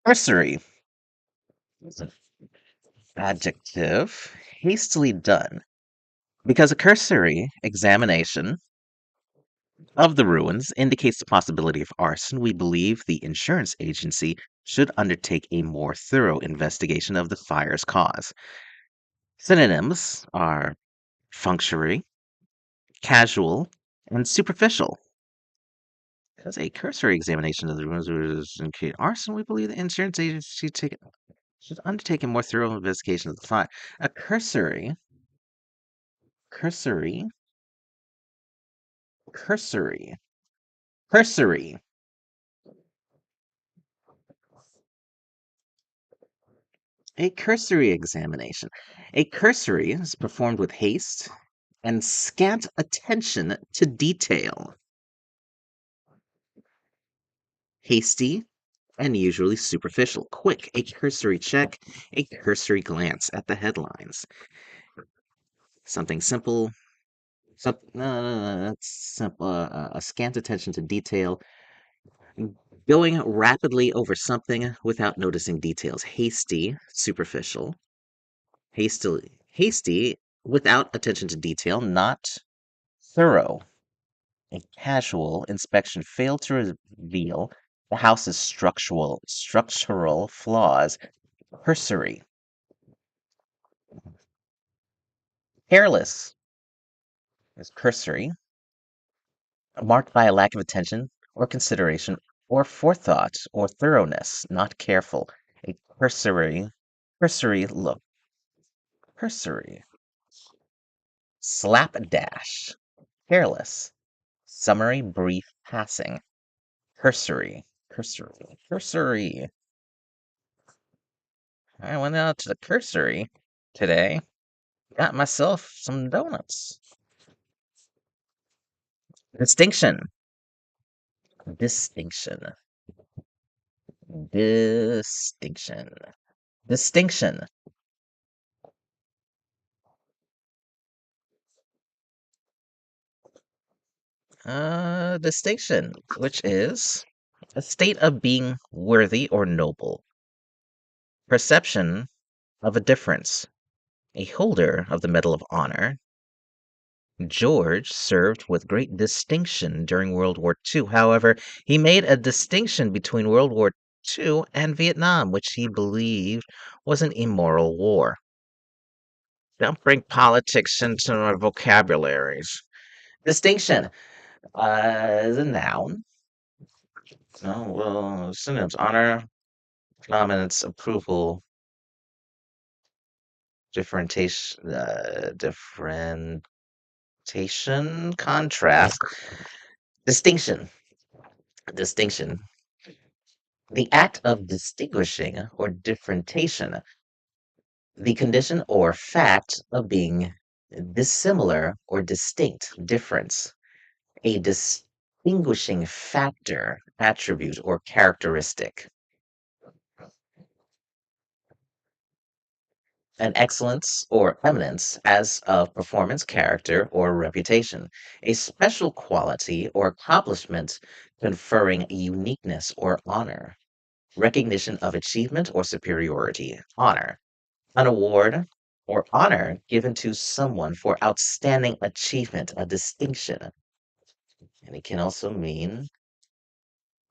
Cursory. Adjective. Hastily done. Because a cursory examination of the ruins indicates the possibility of arson, we believe the insurance agency should undertake a more thorough investigation of the fire's cause. Synonyms are functionary, casual, and superficial. Because a cursory examination of the ruins would indicate arson, we believe the insurance agency should undertake a more thorough investigation of the fire. A cursory, cursory, cursory. A cursory examination. A cursory is performed with haste and scant attention to detail. Hasty and usually superficial. Quick, a cursory check, a cursory glance at the headlines. Something simple, simple, a scant attention to detail. Going rapidly over something without noticing details. Hasty, superficial. Hasty, without attention to detail, not thorough. A casual inspection failed to reveal the house's structural flaws. Cursory. Careless is cursory, marked by a lack of attention or consideration or forethought or thoroughness, not careful. A cursory look. Cursory. Slapdash. Careless. Summary, brief, passing. Cursory. Cursory. I went out to the cursory today. Got myself some donuts. Distinction. Distinction. Distinction. Distinction. Distinction, which is a state of being worthy or noble. Perception of a difference. A holder of the Medal of Honor. George served with great distinction during World War II. However, he made a distinction between World War II and Vietnam, which he believed was an immoral war. Don't bring politics into my vocabularies. Distinction is a noun. Oh, well, synonyms: honor, prominence, approval, differentiation, contrast. Distinction. Distinction. The act of distinguishing or differentiation. The condition or fact of being dissimilar or distinct, difference. A distinguishing factor, attribute, or characteristic. An excellence or eminence as of performance, character, or reputation. A special quality or accomplishment conferring uniqueness or honor. Recognition of achievement or superiority, honor. An award or honor given to someone for outstanding achievement, a distinction. And it can also mean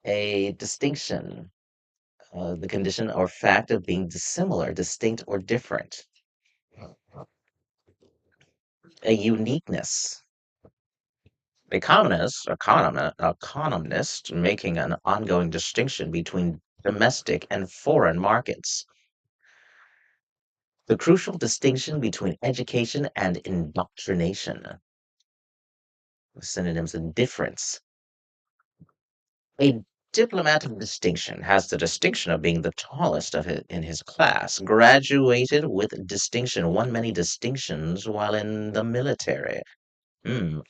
a distinction, the condition or fact of being dissimilar, distinct, or different. A uniqueness. Economist making an ongoing distinction between domestic and foreign markets. The crucial distinction between education and indoctrination. Synonyms of difference. A diplomatic distinction has the distinction of being the tallest in his class, graduated with distinction, won many distinctions while in the military.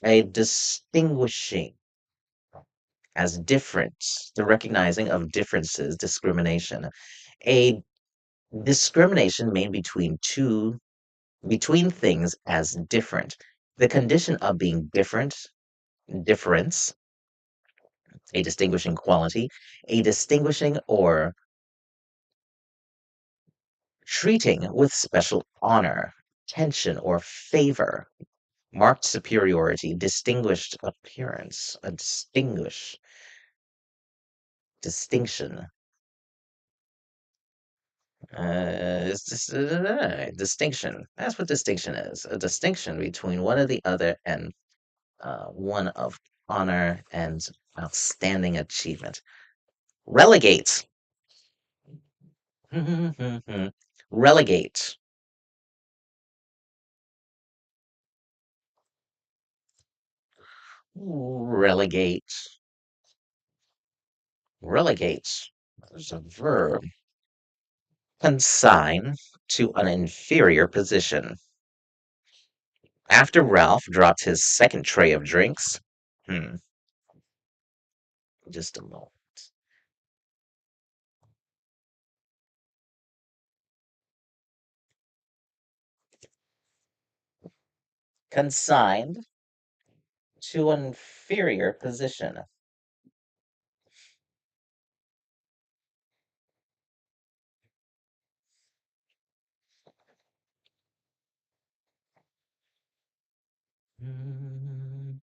A distinguishing as different, the recognizing of differences, discrimination. A discrimination made between things as different. The condition of being different, difference, a distinguishing quality, a distinguishing or treating with special honor, attention, or favor, marked superiority, distinguished appearance, a distinction. Distinction. That's what distinction is. A distinction between one or the other and one of honor and outstanding achievement. Relegate. Relegate. Relegate. Relegate. There's a verb. Consign to an inferior position. After Ralph dropped his second tray of drinks, hmm, just a moment. Consigned to an inferior position. Mm,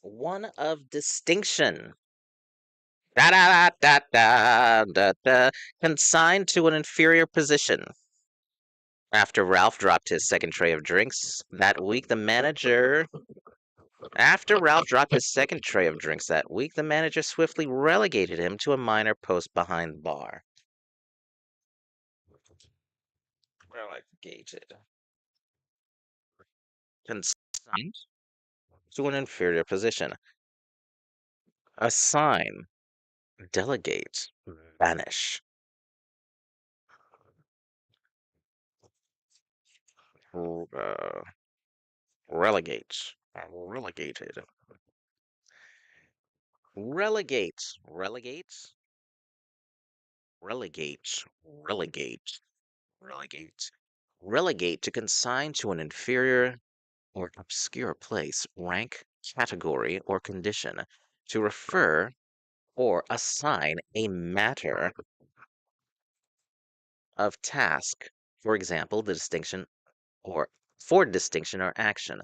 One of distinction. Da da da da da da da. Consigned to an inferior position. After Ralph dropped his second tray of drinks that week, the manager. After Ralph dropped his second tray of drinks that week, the manager swiftly relegated him to a minor post behind the bar. Relegated. Consigned to an inferior position. Assign, delegate, banish. Uh, relegate, relegated. Relegate, relegate, relegate, relegate, relegate. Relegate to consign to an inferior or obscure place, rank, category, or condition. To refer or assign a matter of task. For example, the distinction or for distinction or action.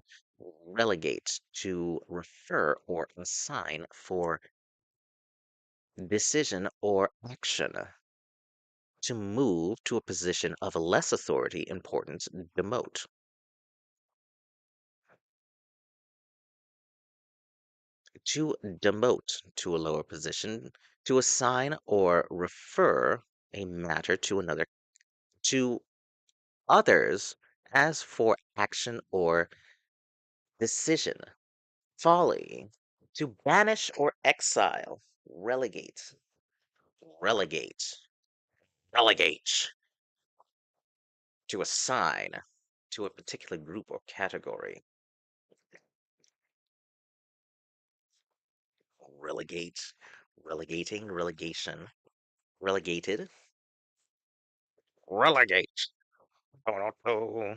Relegate to refer or assign for decision or action. To move to a position of less authority, importance, demote. To demote to a lower position, to assign or refer a matter to another, to others as for action or decision. Folly. To banish or exile. Relegate. Relegate. Relegate. To assign to a particular group or category. Relegate. Relegating. Relegation. Relegated. Relegate. Oh, no.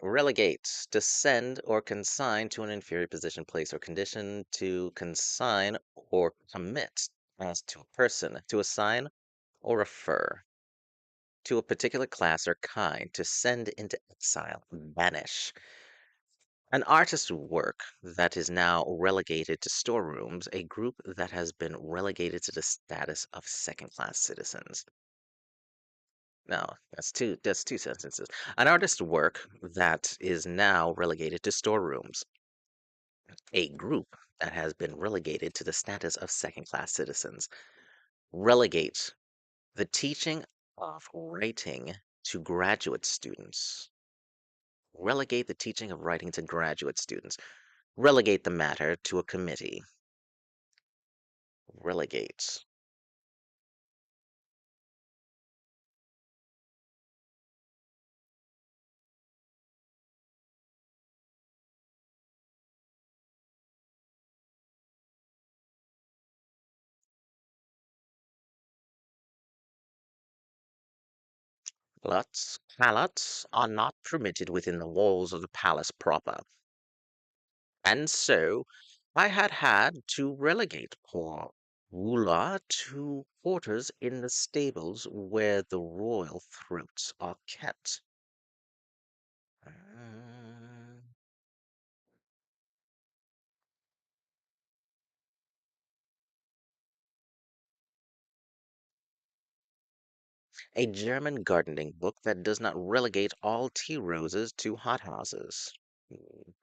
Relegate. To send or consign to an inferior position, place, or condition. To consign or commit as to a person. To assign or refer to a particular class or kind. To send into exile. Banish. An artist's work that is now relegated to storerooms, a group that has been relegated to the status of second-class citizens. No, that's two sentences. An artist's work that is now relegated to storerooms, a group that has been relegated to the status of second-class citizens. Relegate the teaching of writing to graduate students. Relegate the teaching of writing to graduate students. Relegate the matter to a committee. Relegate. Calots are not permitted within the walls of the palace proper, and so I had to relegate poor Wula to quarters in the stables where the royal throats are kept. Mm. A German gardening book that does not relegate all tea roses to hothouses. Mm.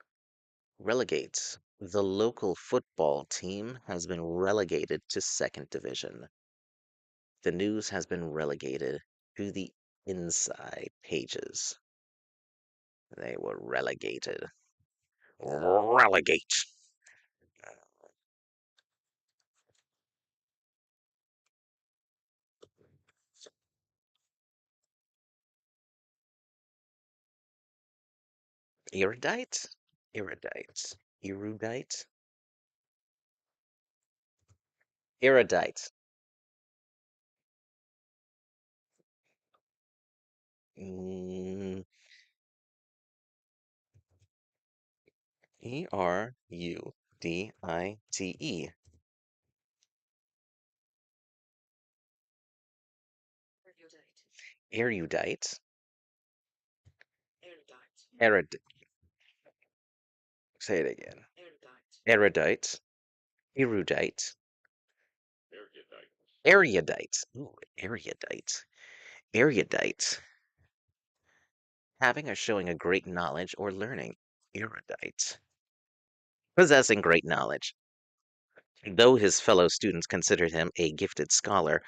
Relegates. The local football team has been relegated to second division. The news has been relegated to the inside pages. They were relegated. Relegate. Erudite? Erudite. Erudite? Erudite. Mm, Erudite. Erudite. Erudite. Say it again. Erudite. Erudite. Erudite. Ooh, erudite. Erudite. Having or showing a great knowledge or learning. Erudite. Possessing great knowledge. Though his fellow students considered him a gifted scholar,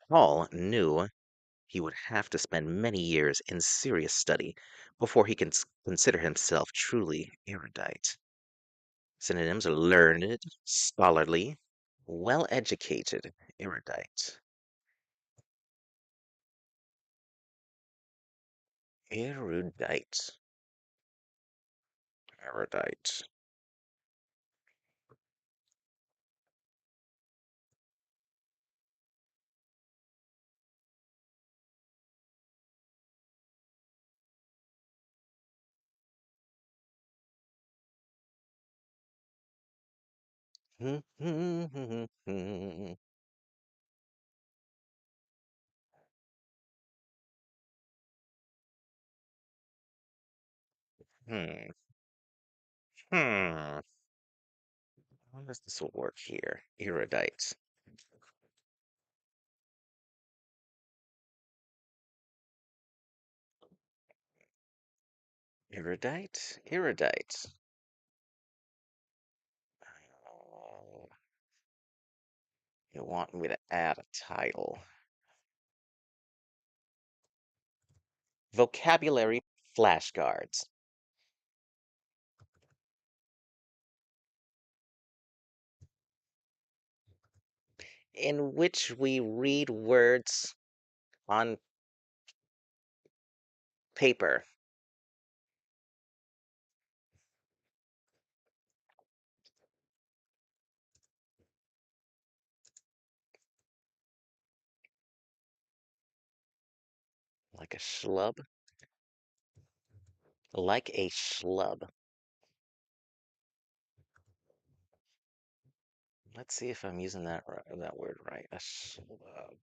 Paul knew he would have to spend many years in serious study before he can consider himself truly erudite. Synonyms are learned, scholarly, well educated, erudite. Erudite. Erudite. Hmm. Hmm. How does this work here? Erudite. Erudite? Erudite. Oh, you want me to add a title? Vocabulary flashcards, in which we read words on paper, like a schlub. Like a schlub. Let's see if I'm using that word right. A schlub.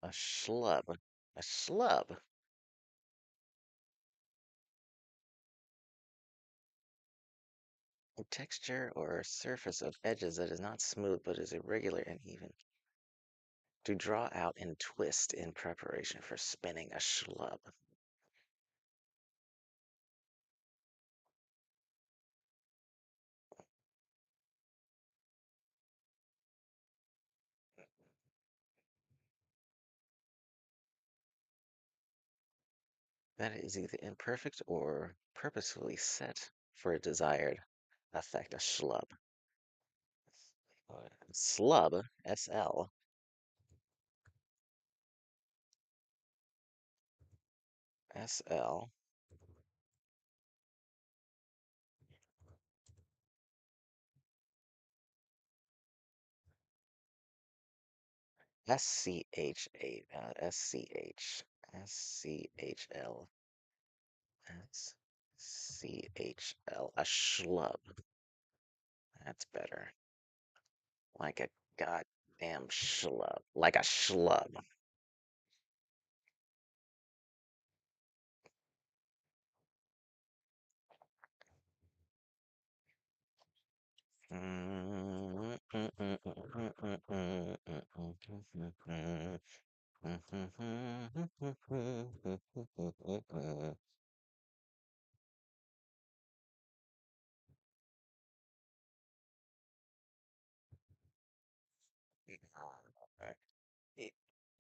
A schlub. A schlub. A texture or surface of edges that is not smooth but is irregular and even. To draw out and twist in preparation for spinning a schlub. That is either imperfect or purposefully set for a desired effect. A schlub. Slub, S-L. S-L. S-C-H-A, S-C-H. S-C-H-L. S-C-H-L. A schlub. That's better. Like a goddamn schlub. Like a schlub.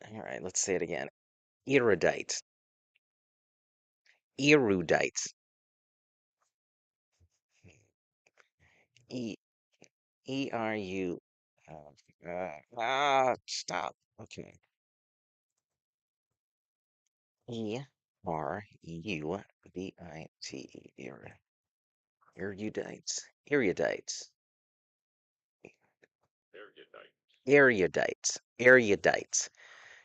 All right, let's say it again. Erudite. Erudite. E E-R-U. Stop. Okay. E-R-U-D-I-T-E. Erudite. Erudite. Erudite. Erudite.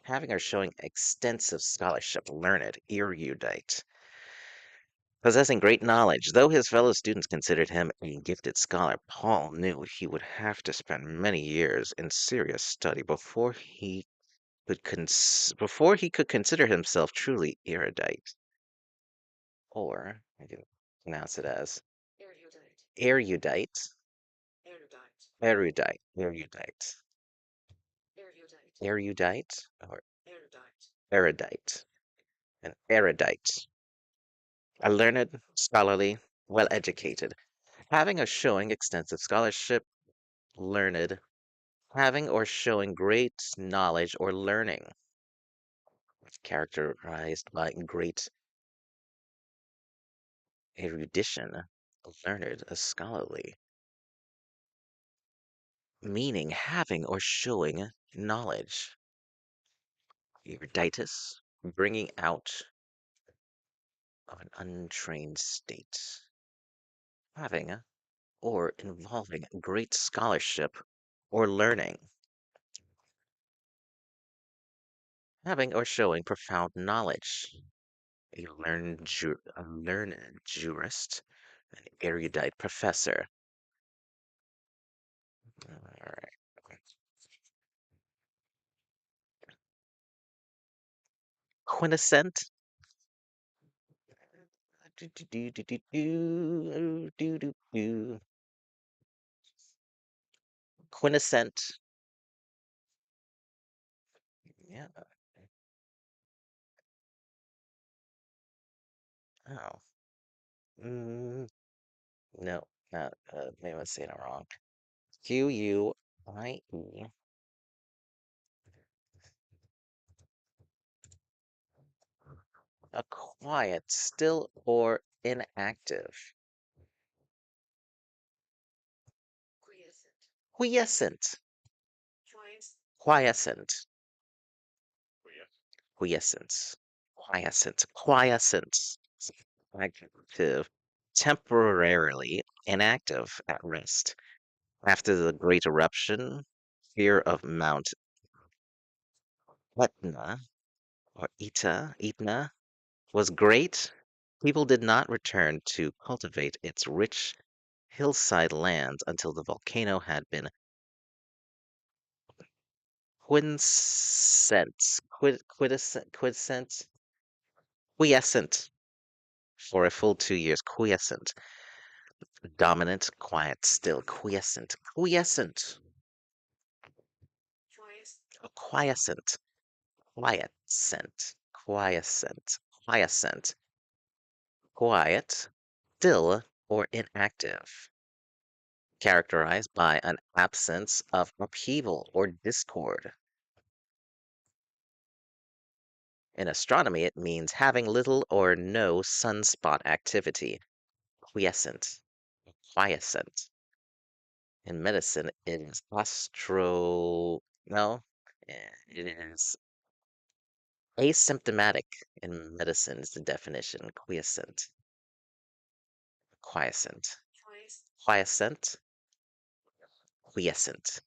Having or showing extensive scholarship, learned, erudite. Possessing great knowledge, though his fellow students considered him a gifted scholar, Paul knew he would have to spend many years in serious study before he could consider himself truly erudite, or I can pronounce it as erudite, erudite, erudite, erudite, or erudite, an erudite, a learned, scholarly, well educated, having or showing extensive scholarship, learned, having or showing great knowledge or learning, characterized by great erudition, learned, scholarly, meaning having or showing knowledge, eruditus, bringing out of an untrained state, having or involving great scholarship or learning, having or showing profound knowledge, a learned jurist, an erudite professor. All right. Quintessent. Do, do, do, do, do, do, do, do, do. Quintessent. Yeah. Oh. Mm, no, not. Maybe I'm saying it wrong. Q-U-I-E. A quiet, still, or inactive. Quiescent. Quiescent. Quiescence. Quiescent. Quiescence. Adjective. Temporarily inactive at rest. After the Great Eruption, fear of Mount Etna or Etna was great. People did not return to cultivate its rich hillside lands until the volcano had been quiescent for a full 2 years, quiescent. Dominant, quiet, still, quiescent, quiescent, quiescent, quiescent, quiescent, quiescent, quiet, still, or inactive, characterized by an absence of upheaval or discord. In astronomy, it means having little or no sunspot activity, quiescent, quiescent. In medicine, it is no, it is asymptomatic. In medicine is the definition, quiescent, quiescent, quiescent, quiescent,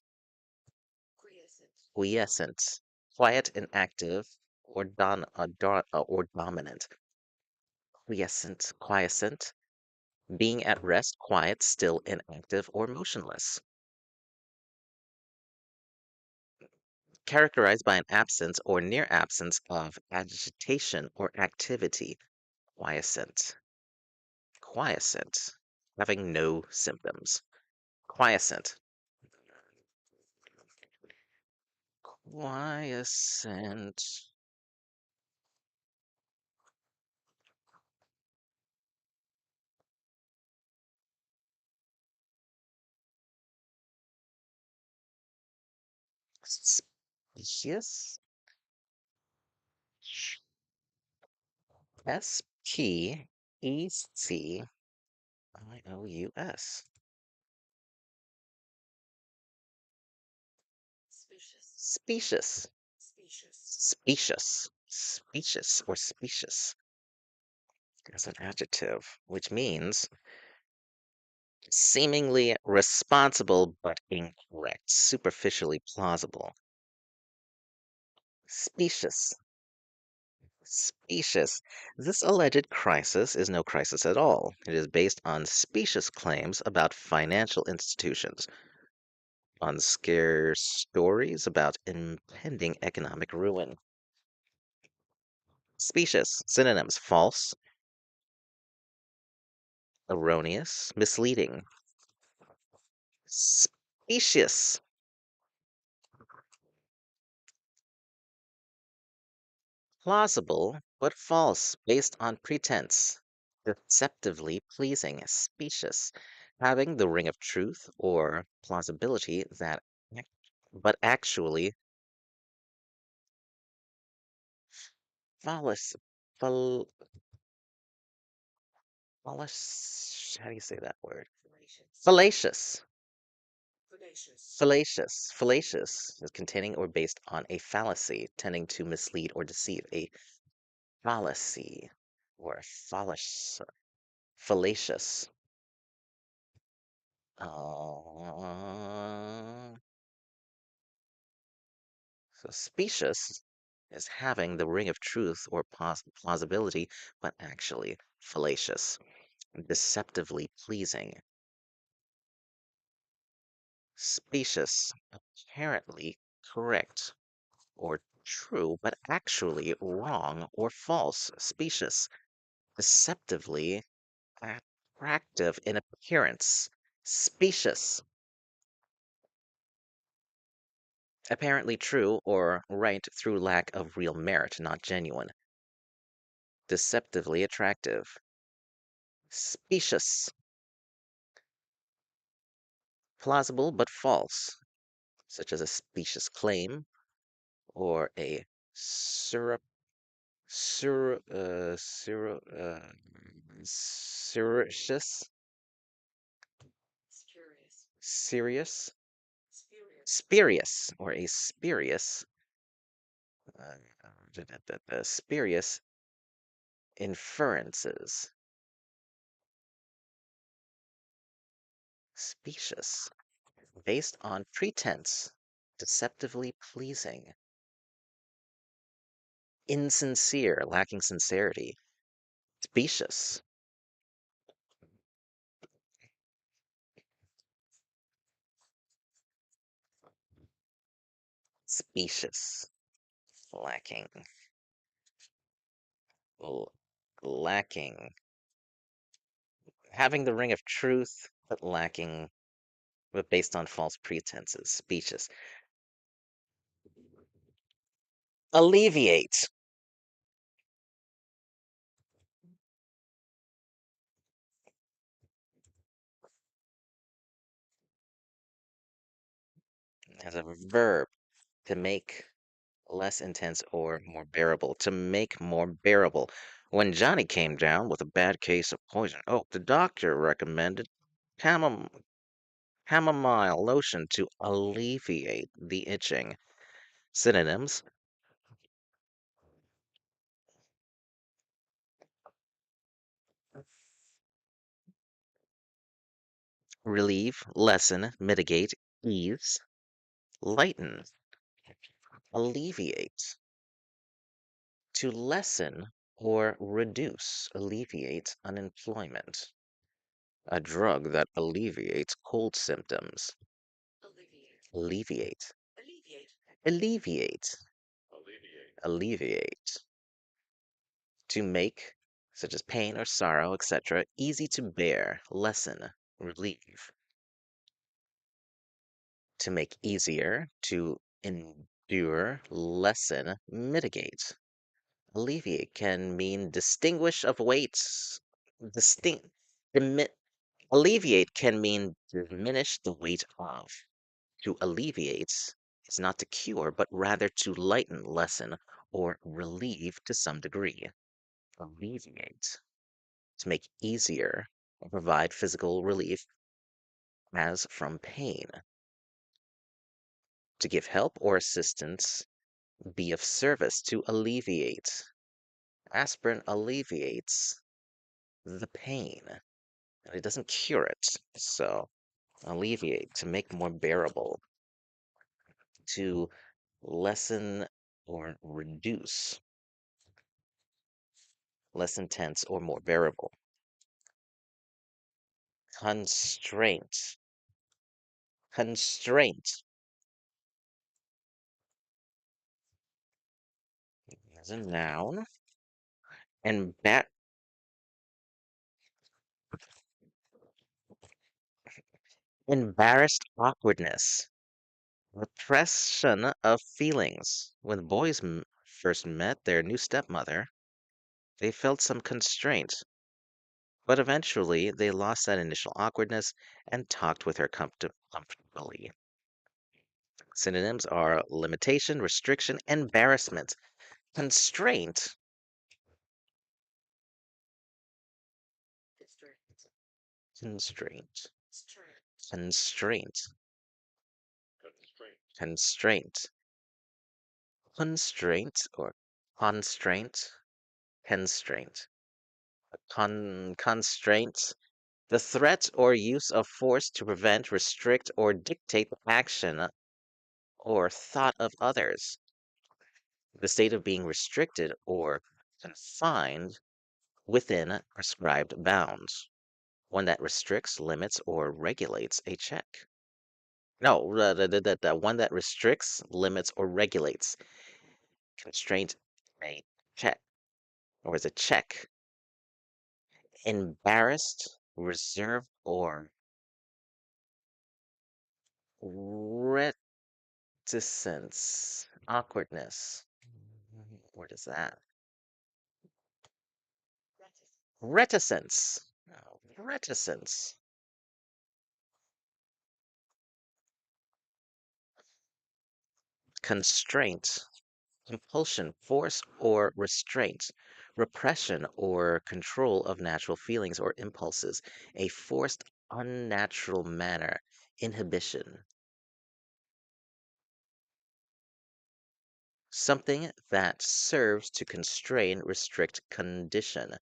quiescent, quiet and active, or dominant, quiescent, quiescent, being at rest, quiet, still, inactive, or motionless. Characterized by an absence or near absence of agitation or activity, quiescent, quiescent, having no symptoms, quiescent, quiescent, species, Specious, specious, specious, or specious as an adjective, which means seemingly responsible but incorrect, superficially plausible. Specious, specious. This alleged crisis is no crisis at all. It is based on specious claims about financial institutions, on scare stories about impending economic ruin. Specious. Synonyms: false, erroneous, misleading. Specious. Plausible, but false, based on pretense. Deceptively pleasing, specious, having the ring of truth or plausibility that, but actually false, fal, false. How do you say that word? Fallacious. Fallacious is containing or based on a fallacy, tending to mislead or deceive. A fallacy or fallacious. Uh, so specious is having the ring of truth or plausibility, but actually fallacious, deceptively pleasing. Specious, apparently correct or true, but actually wrong or false. Specious, deceptively attractive in appearance. Specious, apparently true or right through lack of real merit, not genuine. Deceptively attractive. Specious, plausible but false, such as a specious claim or a surrep, sur, sur, surreptitious, serious, spurious, or a spurious inferences. Specious, based on pretense, deceptively pleasing. Insincere, lacking sincerity. Specious, Specious. Lacking. L- lacking. Having the ring of truth, but lacking, but based on false pretenses. Specious. Alleviate. As a verb, to make less intense or more bearable. To make more bearable. When Johnny came down with a bad case of poison oak, the doctor recommended chamom- chamomile lotion to alleviate the itching. Synonyms: relieve, lessen, mitigate, ease, lighten, alleviate. To lessen or reduce, alleviate unemployment. A drug that alleviates cold symptoms. Alleviate. Alleviate. Alleviate. To make, such as pain or sorrow, etc., easy to bear, lessen, relieve. To make easier, to endure, lessen, mitigate. Alleviate can mean distinguish of weights. Distinct. Alleviate can mean diminish the weight of. To alleviate is not to cure, but rather to lighten, lessen, or relieve to some degree. Alleviate. To make easier or provide physical relief as from pain. To give help or assistance, be of service to alleviate. Aspirin alleviates the pain, and it doesn't cure it. So, alleviate, to make more bearable, to lessen or reduce, less intense or more bearable. Constraint, constraint, as a noun. Emba- embarrassed awkwardness, repression of feelings. When the boys first met their new stepmother, they felt some constraint, but eventually they lost that initial awkwardness and talked with her comfortably. Synonyms are limitation, restriction, embarrassment. Constraint, constraint, constraint, constraint, constraint, or constraint, constraint. Constraint, the threat or use of force to prevent, restrict, or dictate the action or thought of others. The state of being restricted or confined within prescribed bounds. One that restricts, limits, or regulates a check. No, the one that restricts, limits, or regulates. Constraint, a check, or is a check. Embarrassed, reserved, or reticence, awkwardness. What is that? Reticence. Oh, reticence. Constraint, compulsion, force, or restraint. Repression or control of natural feelings or impulses. A forced, unnatural manner. Inhibition. Something that serves to constrain, restrict, condition.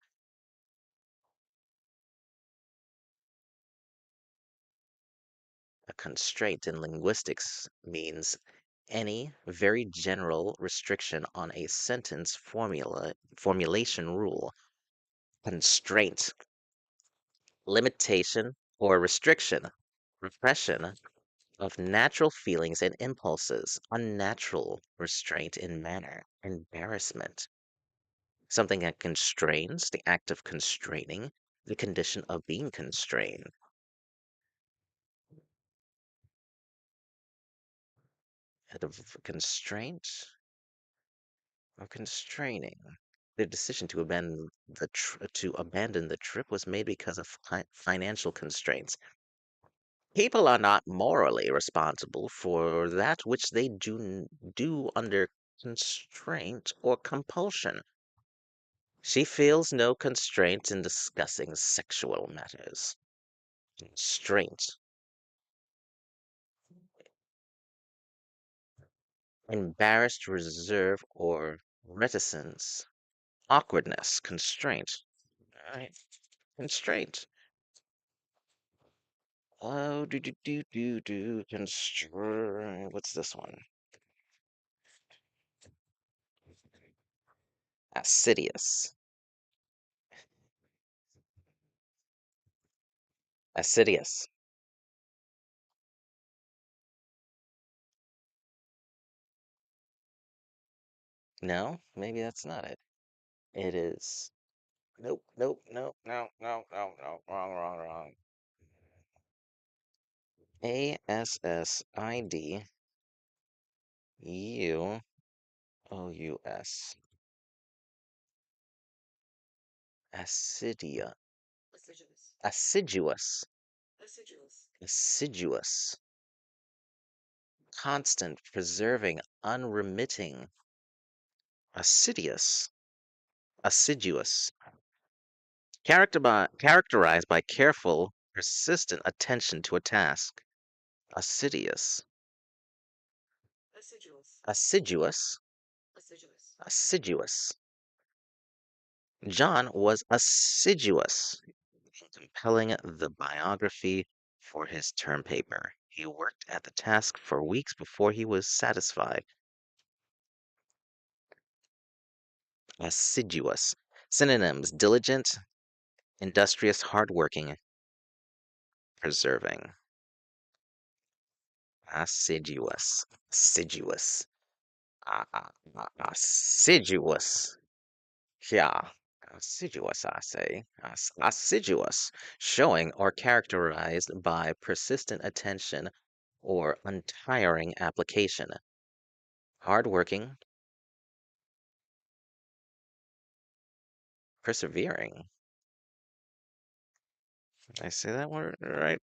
A constraint in linguistics means any very general restriction on a sentence formulation rule. Constraint, limitation or restriction, repression, of natural feelings and impulses, unnatural restraint in manner, embarrassment, something that constrains, the act of constraining, the condition of being constrained. The constraint or constraining. The decision to abandon the trip was made because of financial constraints. People are not morally responsible for that which they do under constraint or compulsion. She feels no constraint in discussing sexual matters. Constraint, embarrassed reserve or reticence, awkwardness, constraint. All right, constraint. Oh, constraint. What's this one? Assiduous. Assiduous. No, maybe that's not it. It is. Nope, nope, nope, no, no, no, no. Wrong, wrong, wrong. Assiduous. Assidia. Assiduous. Assiduous. Constant, preserving, unremitting. Assiduous. Assiduous. Characterized by careful, persistent attention to a task. Assiduous. Assiduous. Assiduous. John was assiduous in compelling the biography for his term paper. He worked at the task for weeks before he was satisfied. Assiduous. Synonyms: diligent, industrious, hardworking, preserving. Assiduous. Assiduous. Assiduous. Yeah. Assiduous, I say. Assiduous. Showing or characterized by persistent attention or untiring application. Hardworking, persevering. Did I say that word right?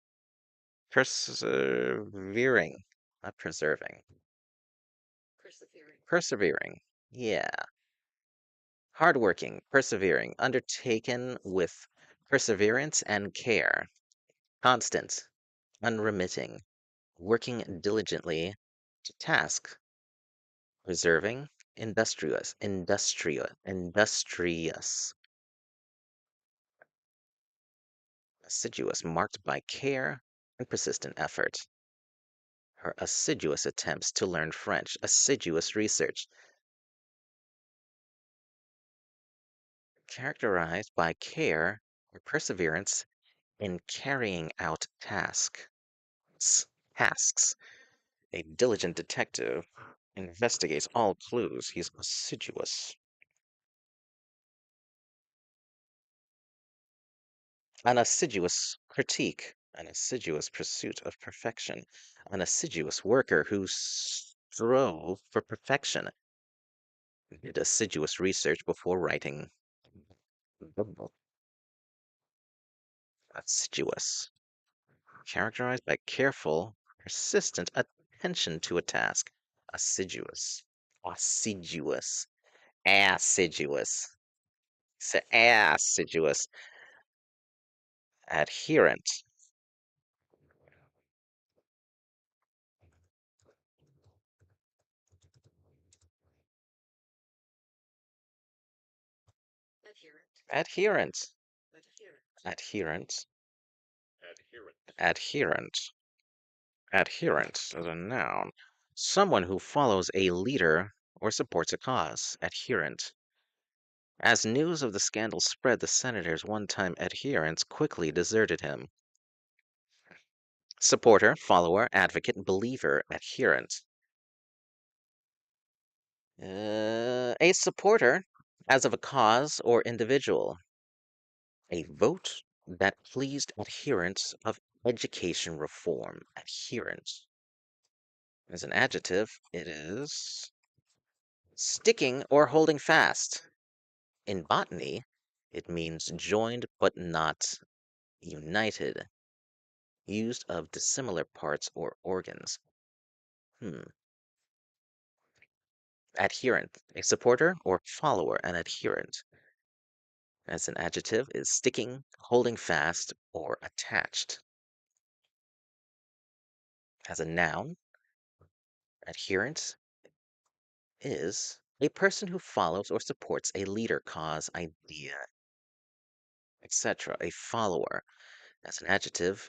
Persevering, not preserving. Persevering. Yeah. Hardworking, persevering, undertaken with perseverance and care. Constant, unremitting, working diligently to task. Preserving, industrious. Assiduous, marked by care and persistent effort. Her assiduous attempts to learn French, assiduous research, characterized by care or perseverance in carrying out tasks. A diligent detective investigates all clues. He's assiduous. An assiduous critique, an assiduous pursuit of perfection, an assiduous worker who strove for perfection, did assiduous research before writing the book. Assiduous, characterized by careful, persistent attention to a task. Assiduous, assiduous, assiduous, assiduous, adherent, adherent, adherent, adherent, adherent as a noun. Someone who follows a leader or supports a cause. Adherent. As news of the scandal spread, the senator's one time adherents quickly deserted him. Supporter, follower, advocate, believer, adherent. A supporter, as of a cause or individual. A vote that pleased adherents of education reform. Adherent. As an adjective, it is sticking or holding fast. In botany, it means joined but not united, used of dissimilar parts or organs. Hmm. Adherent, a supporter or follower, an adherent. As an adjective is sticking, holding fast, or attached. As a noun, adherent is a person who follows or supports a leader, cause, idea, etc. A follower. As an adjective,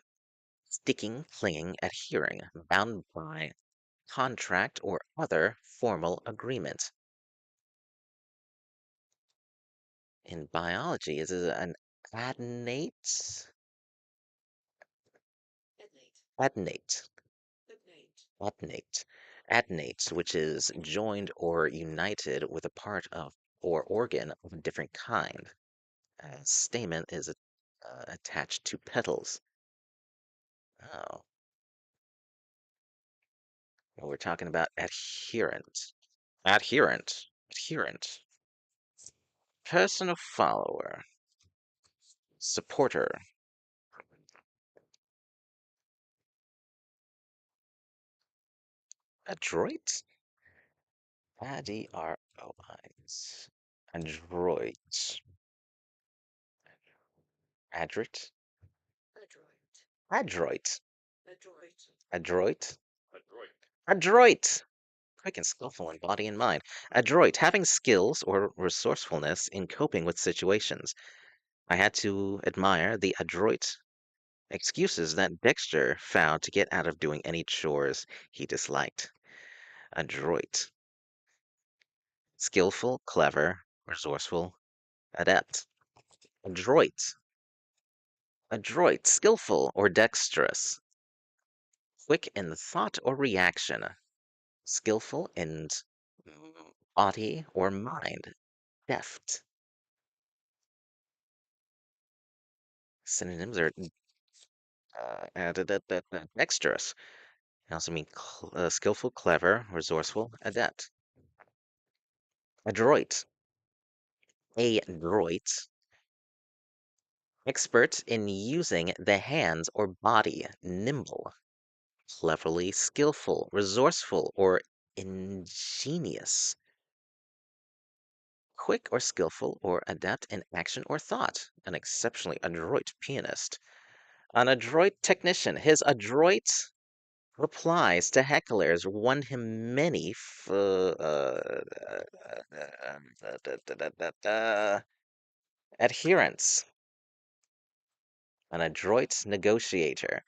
sticking, clinging, adhering, bound by contract or other formal agreement. In biology, is it an adnate? Adnate. Adnate. Adnate, which is joined or united with a part of or organ of a different kind. Stamen is attached to petals. Oh, well, we're talking about adherent. Adherent. Adherent. Personal follower. Supporter. Adroit? Adroit. Adroit. Adroit. Adroit. Adroit. Adroit. Quick and skillful in body and mind. Adroit. Having skills or resourcefulness in coping with situations. I had to admire the adroit excuses that Dexter found to get out of doing any chores he disliked. Adroit. Skillful, clever, resourceful, adept. Adroit. Adroit, skillful, or dexterous. Quick in thought or reaction. Skillful in body or mind. Deft. Synonyms are dexterous. They also mean skillful, clever, resourceful, adept. Adroit. Adroit. Expert in using the hands or body. Nimble. Cleverly skillful, resourceful, or ingenious. Quick or skillful or adept in action or thought. An exceptionally adroit pianist. An adroit technician. His adroit replies to hecklers won him many adherents. An adroit negotiator,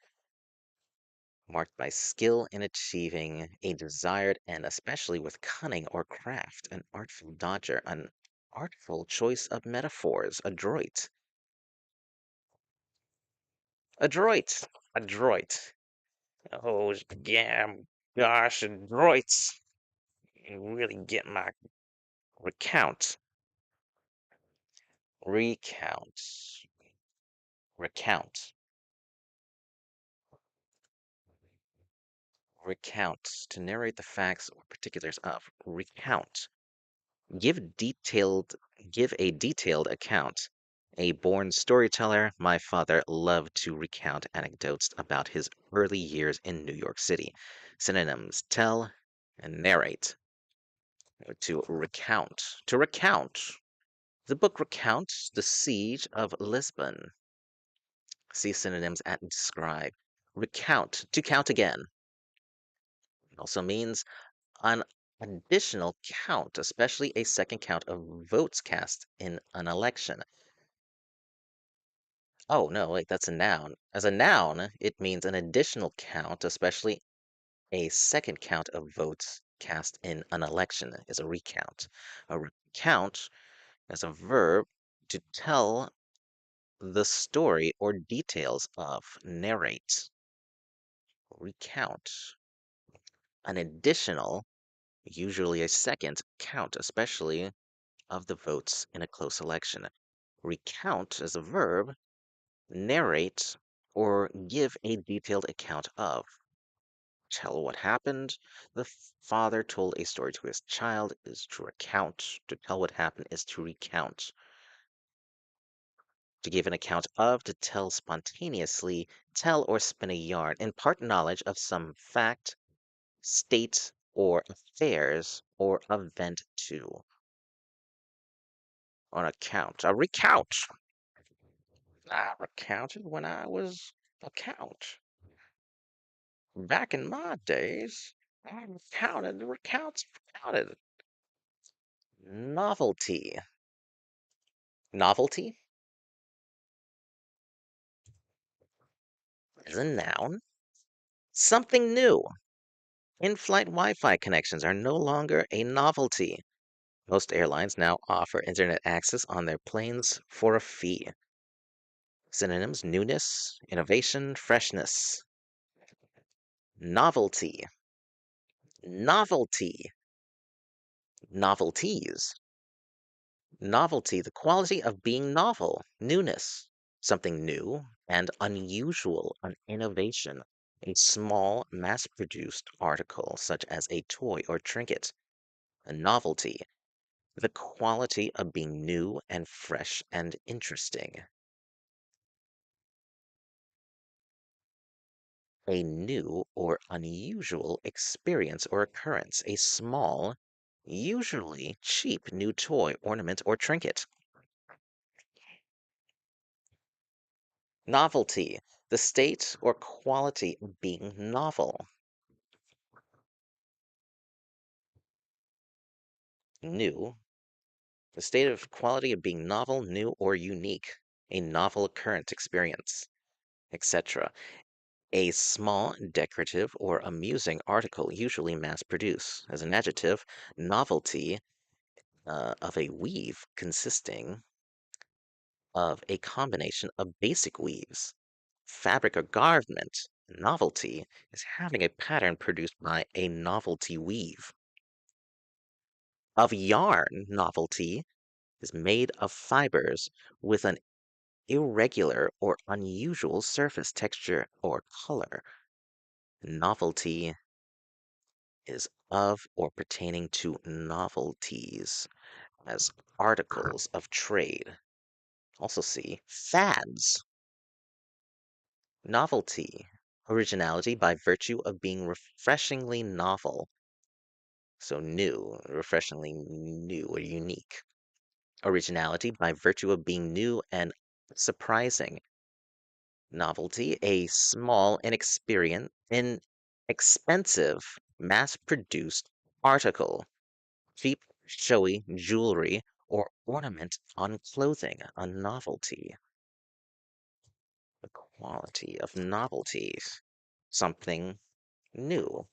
marked by skill in achieving a desired end, especially with cunning or craft. An artful dodger, an artful choice of metaphors. Adroit. Adroit. Adroit. Oh, yeah, gosh, adroits. You really get my recount. Recount. Recount. Recount. To narrate the facts or particulars of. Recount. Give detailed give a detailed account. A born storyteller, my father loved to recount anecdotes about his early years in New York City. Synonyms: tell and narrate. To recount. To recount. The book recounts the siege of Lisbon. See synonyms at describe. Recount. To count again. It also means an additional count, especially a second count of votes cast in an election. Oh, no, wait, that's a noun. As a noun, it means an additional count, especially a second count of votes cast in an election is a recount. A recount as a verb to tell the story or details of, narrate. recount, an additional, usually a second, count, especially of the votes in a close election. Recount as a verb, narrate or give a detailed account of. Tell what happened. The father told a story to his child is to recount. To tell what happened is to recount. To give an account of, to tell spontaneously, tell or spin a yarn, impart knowledge of some fact, state, or affairs, or event to. On account. A recount. I recounted when I was a count. Back in my days, I recounted the recounts recounted. Novelty. Novelty is a noun. Something new. In-flight Wi-Fi connections are no longer a novelty. Most airlines now offer internet access on their planes for a fee. Synonyms: newness, innovation, freshness. Novelty. Novelty. Novelties. Novelty, the quality of being novel, newness, something new and unusual, an innovation, a small, mass produced article such as a toy or trinket. A novelty, the quality of being new and fresh and interesting. A new or unusual experience or occurrence, a small, usually cheap new toy, ornament, or trinket. Novelty, the state or quality of being novel. New, the state of quality of being novel, new, or unique. A novel current experience, etc. A small, decorative, or amusing article, usually mass produced. As an adjective, novelty of a weave consisting of a combination of basic weaves. Fabric or garment, novelty, is having a pattern produced by a novelty weave. Of yarn, novelty is made of fibers with an irregular or unusual surface texture or color. Novelty is of or pertaining to novelties as articles of trade. Also see fads. Novelty, originality by virtue of being refreshingly novel. So new, refreshingly new or unique. Originality by virtue of being new and surprising. Novelty, a small, inexpensive, mass-produced article. Cheap, showy jewelry or ornament on clothing, a novelty. The quality of novelties, something new.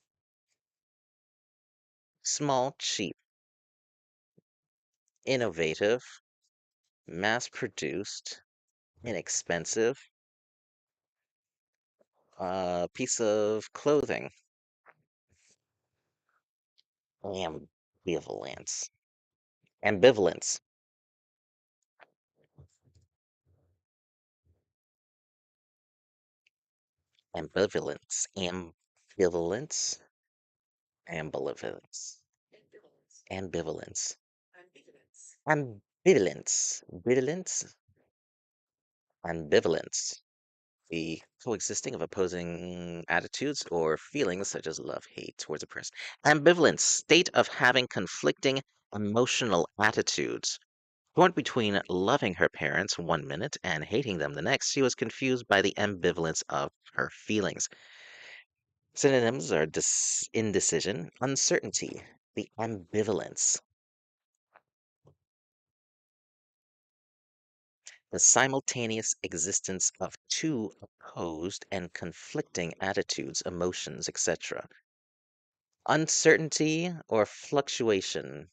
Small, cheap, innovative, mass-produced, inexpensive, piece of clothing. Ambivalence. Ambivalence. Ambivalence. Ambivalence. Ambivalence. Ambivalence. Ambivalence. Ambivalence. Ambivalence. The coexisting of opposing attitudes or feelings such as love, hate towards a person. Ambivalence, state of having conflicting emotional attitudes. Torn between loving her parents one minute and hating them the next, she was confused by the ambivalence of her feelings. Synonyms are indecision, uncertainty, the ambivalence. The simultaneous existence of two opposed and conflicting attitudes, emotions, etc. Uncertainty or fluctuation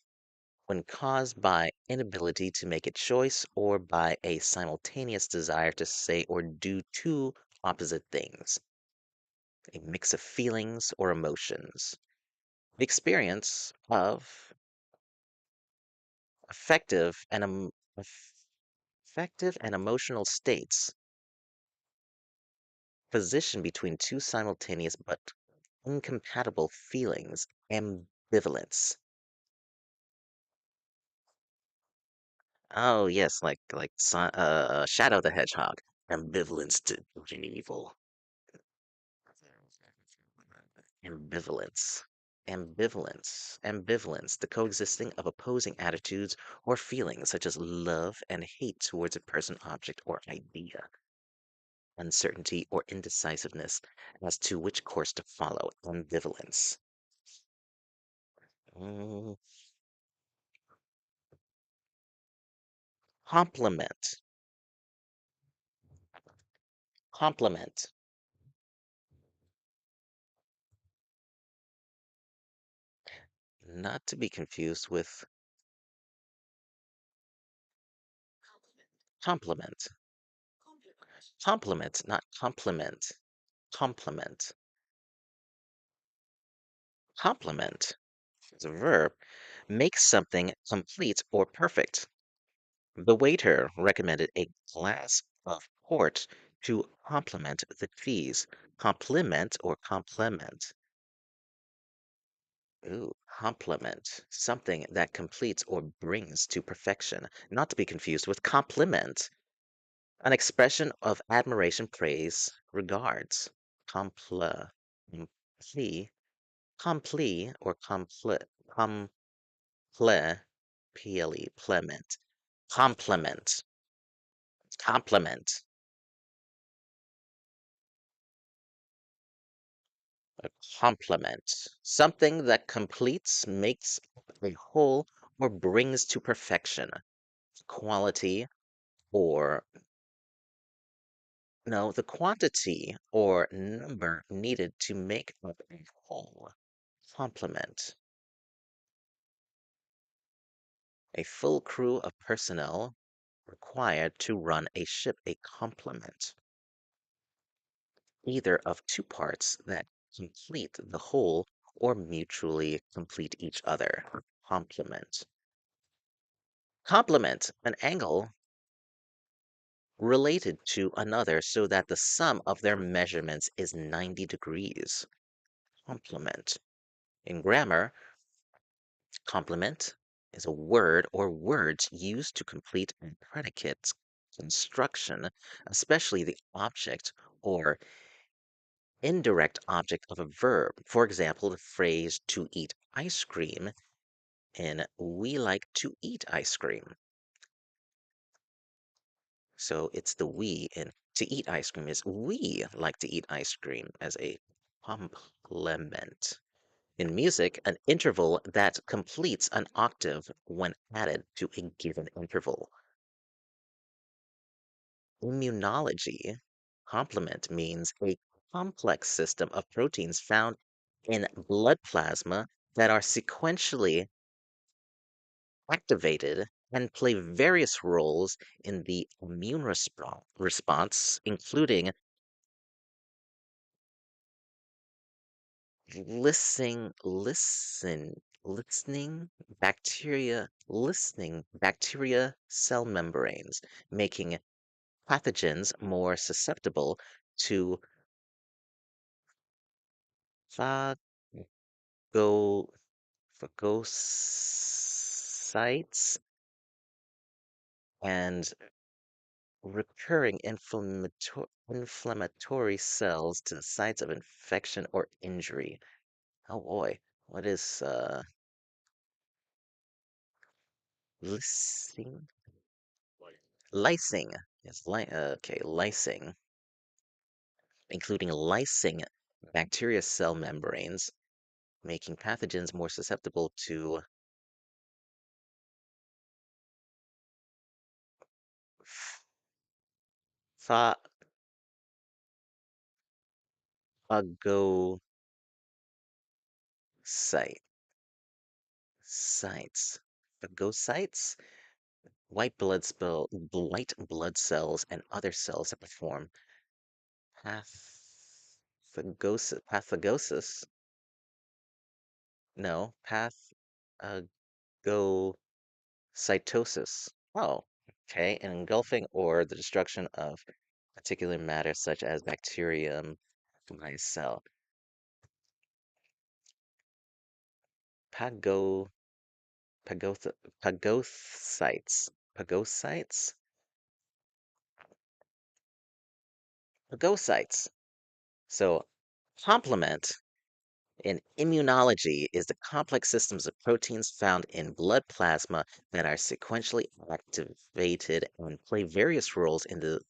when caused by inability to make a choice or by a simultaneous desire to say or do two opposite things. a mix of feelings or emotions. The experience of effective and effective and emotional states position between two simultaneous but incompatible feelings, ambivalence. Oh yes, Shadow the Hedgehog. Ambivalence to good and evil. Ambivalence. Ambivalence, the coexisting of opposing attitudes or feelings such as love and hate towards a person, object, or idea. Uncertainty or indecisiveness as to which course to follow. Ambivalence. Mm, Complement. Complement. Not to be confused with complement. Complement, not compliment. Complement. Complement is a verb. Makes something complete or perfect. The waiter recommended a glass of port to complement the cheese. Compliment or complement? Ooh, complement. Something that completes or brings to perfection. Not to be confused with compliment. An expression of admiration, praise, regards. Compla. Comple. Comple or comple. Comple. Ple. Plement. Complement. Complement. A complement. Something that completes, makes a whole, or brings to perfection. Quality or no, the quantity or number needed to make up a whole. Complement. A full crew of personnel required to run a ship. A complement. Either of two parts that complete the whole or mutually complete each other. Complement. Complement, an angle related to another so that the sum of their measurements is 90 degrees. Complement. In grammar, complement is a word or words used to complete a predicate's construction, especially the object or indirect object of a verb. For example, the phrase to eat ice cream in we like to eat ice cream. So it's the we in to eat ice cream is we like to eat ice cream as a complement. In music, an interval that completes an octave when added to a given interval. Immunology, complement means a complex system of proteins found in blood plasma that are sequentially activated and play various roles in the immune response, including listening listening bacteria cell membranes, making pathogens more susceptible to phago, phagocytes and recurring inflammatory cells to the sites of infection or injury. Oh boy, what is lysing? Lysing. Yes, okay, lysing, including lysing bacteria cell membranes, making pathogens more susceptible to pha- phagocyte sites. Phagocytes, white blood cells, and other cells that perform pathogosis. No, pathogocytosis. Oh, okay. An engulfing or the destruction of particular matter such as bacterium, micelle. Pago, pagoth, pagocytes. Pagocytes? Pagocytes. So, complement in immunology is the complex systems of proteins found in blood plasma that are sequentially activated and play various roles in the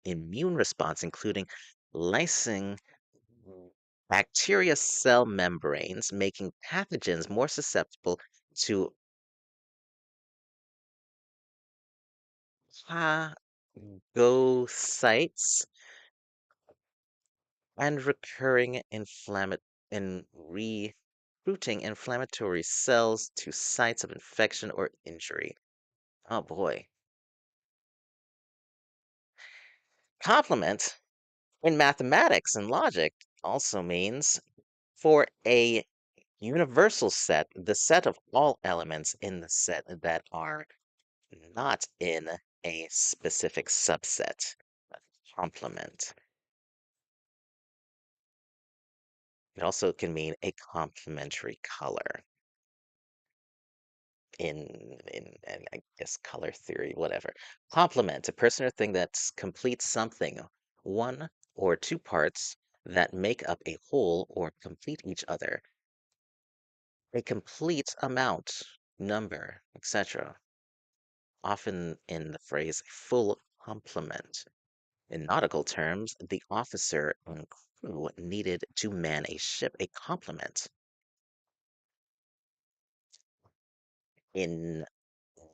immune response, including lysing bacteria cell membranes, making pathogens more susceptible to phagocytes and and recruiting inflammatory cells to sites of infection or injury. Oh boy. Complement in mathematics and logic also means for a universal set, the set of all elements in the set that are not in a specific subset. Complement. It also can mean a complementary color in I guess color theory, whatever. Complement, a person or thing that completes something, one or two parts that make up a whole or complete each other. A complete amount, number, etc. Often in the phrase full complement. In nautical terms, the officer and crew needed to man a ship a complement. In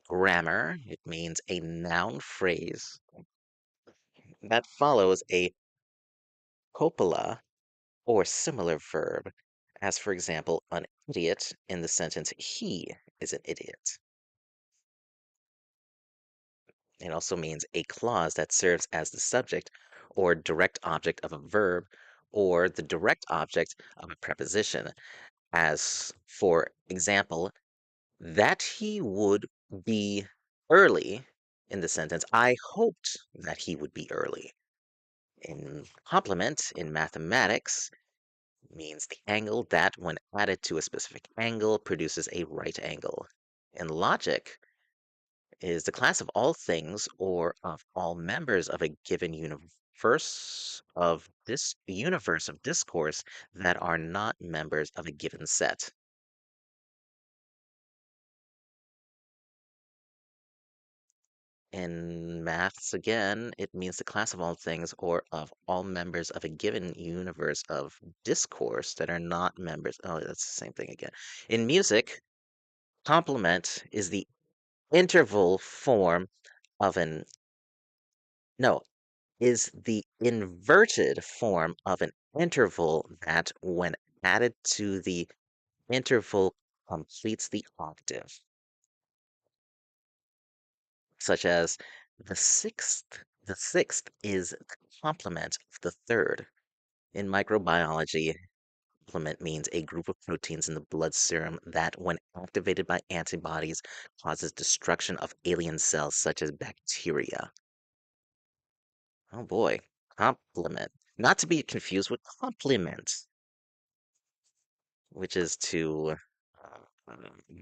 grammar, it means a noun phrase that follows a copula or similar verb, as for example, an idiot in the sentence, he is an idiot. It also means a clause that serves as the subject or direct object of a verb or the direct object of a preposition, as for example, that he would be early in the sentence, I hoped that he would be early. In complement in mathematics means the angle that, when added to a specific angle, produces a right angle. In logic is the class of all things or of all members of a given universe of discourse that are not members of a given set. In maths, again, it means the class of all things or of all members of a given universe of discourse that are not members. Oh, that's the same thing again. In music, complement is the interval form of an, no, is the inverted form of an interval that, when added to the interval, completes the octave, such as the sixth. The sixth is the complement of the third. In microbiology, complement means a group of proteins in the blood serum that, when activated by antibodies, causes destruction of alien cells such as bacteria. Oh boy, complement. Not to be confused with compliment, which is to uh,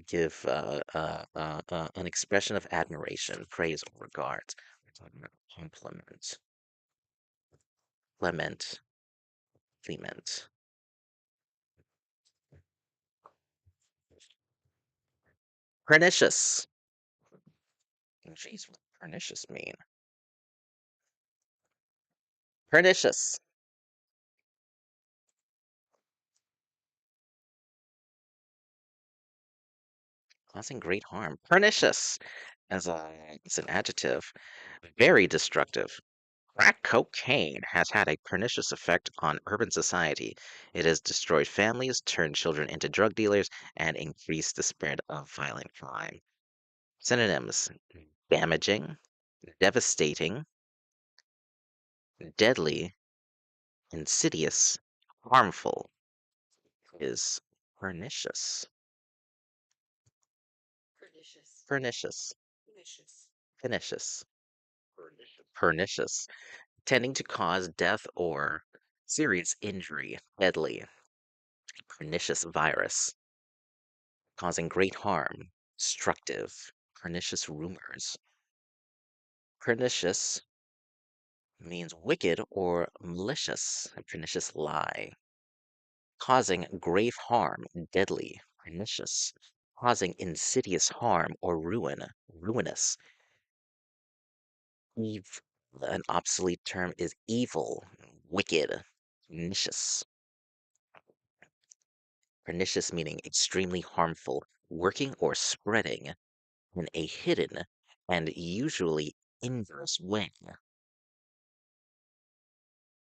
give an expression of admiration, praise, or regard. We're talking about compliment, clement, clement. Pernicious. Jeez, what does pernicious mean? Pernicious, causing great harm. Pernicious, as an adjective, very destructive. Crack cocaine has had a pernicious effect on urban society. It has destroyed families, turned children into drug dealers, and increased the spread of violent crime. Synonyms: damaging, devastating, deadly, insidious, Harmful is pernicious. Pernicious. Pernicious. Pernicious. Tending to cause death or serious injury, deadly. Pernicious virus. Causing great harm, destructive. Pernicious rumors. Pernicious means wicked or malicious. A pernicious lie. Causing grave harm, deadly, pernicious. Causing insidious harm or ruin, ruinous. Eve, an obsolete term is evil, wicked, pernicious. Pernicious meaning extremely harmful, working or spreading in a hidden and usually inverse way,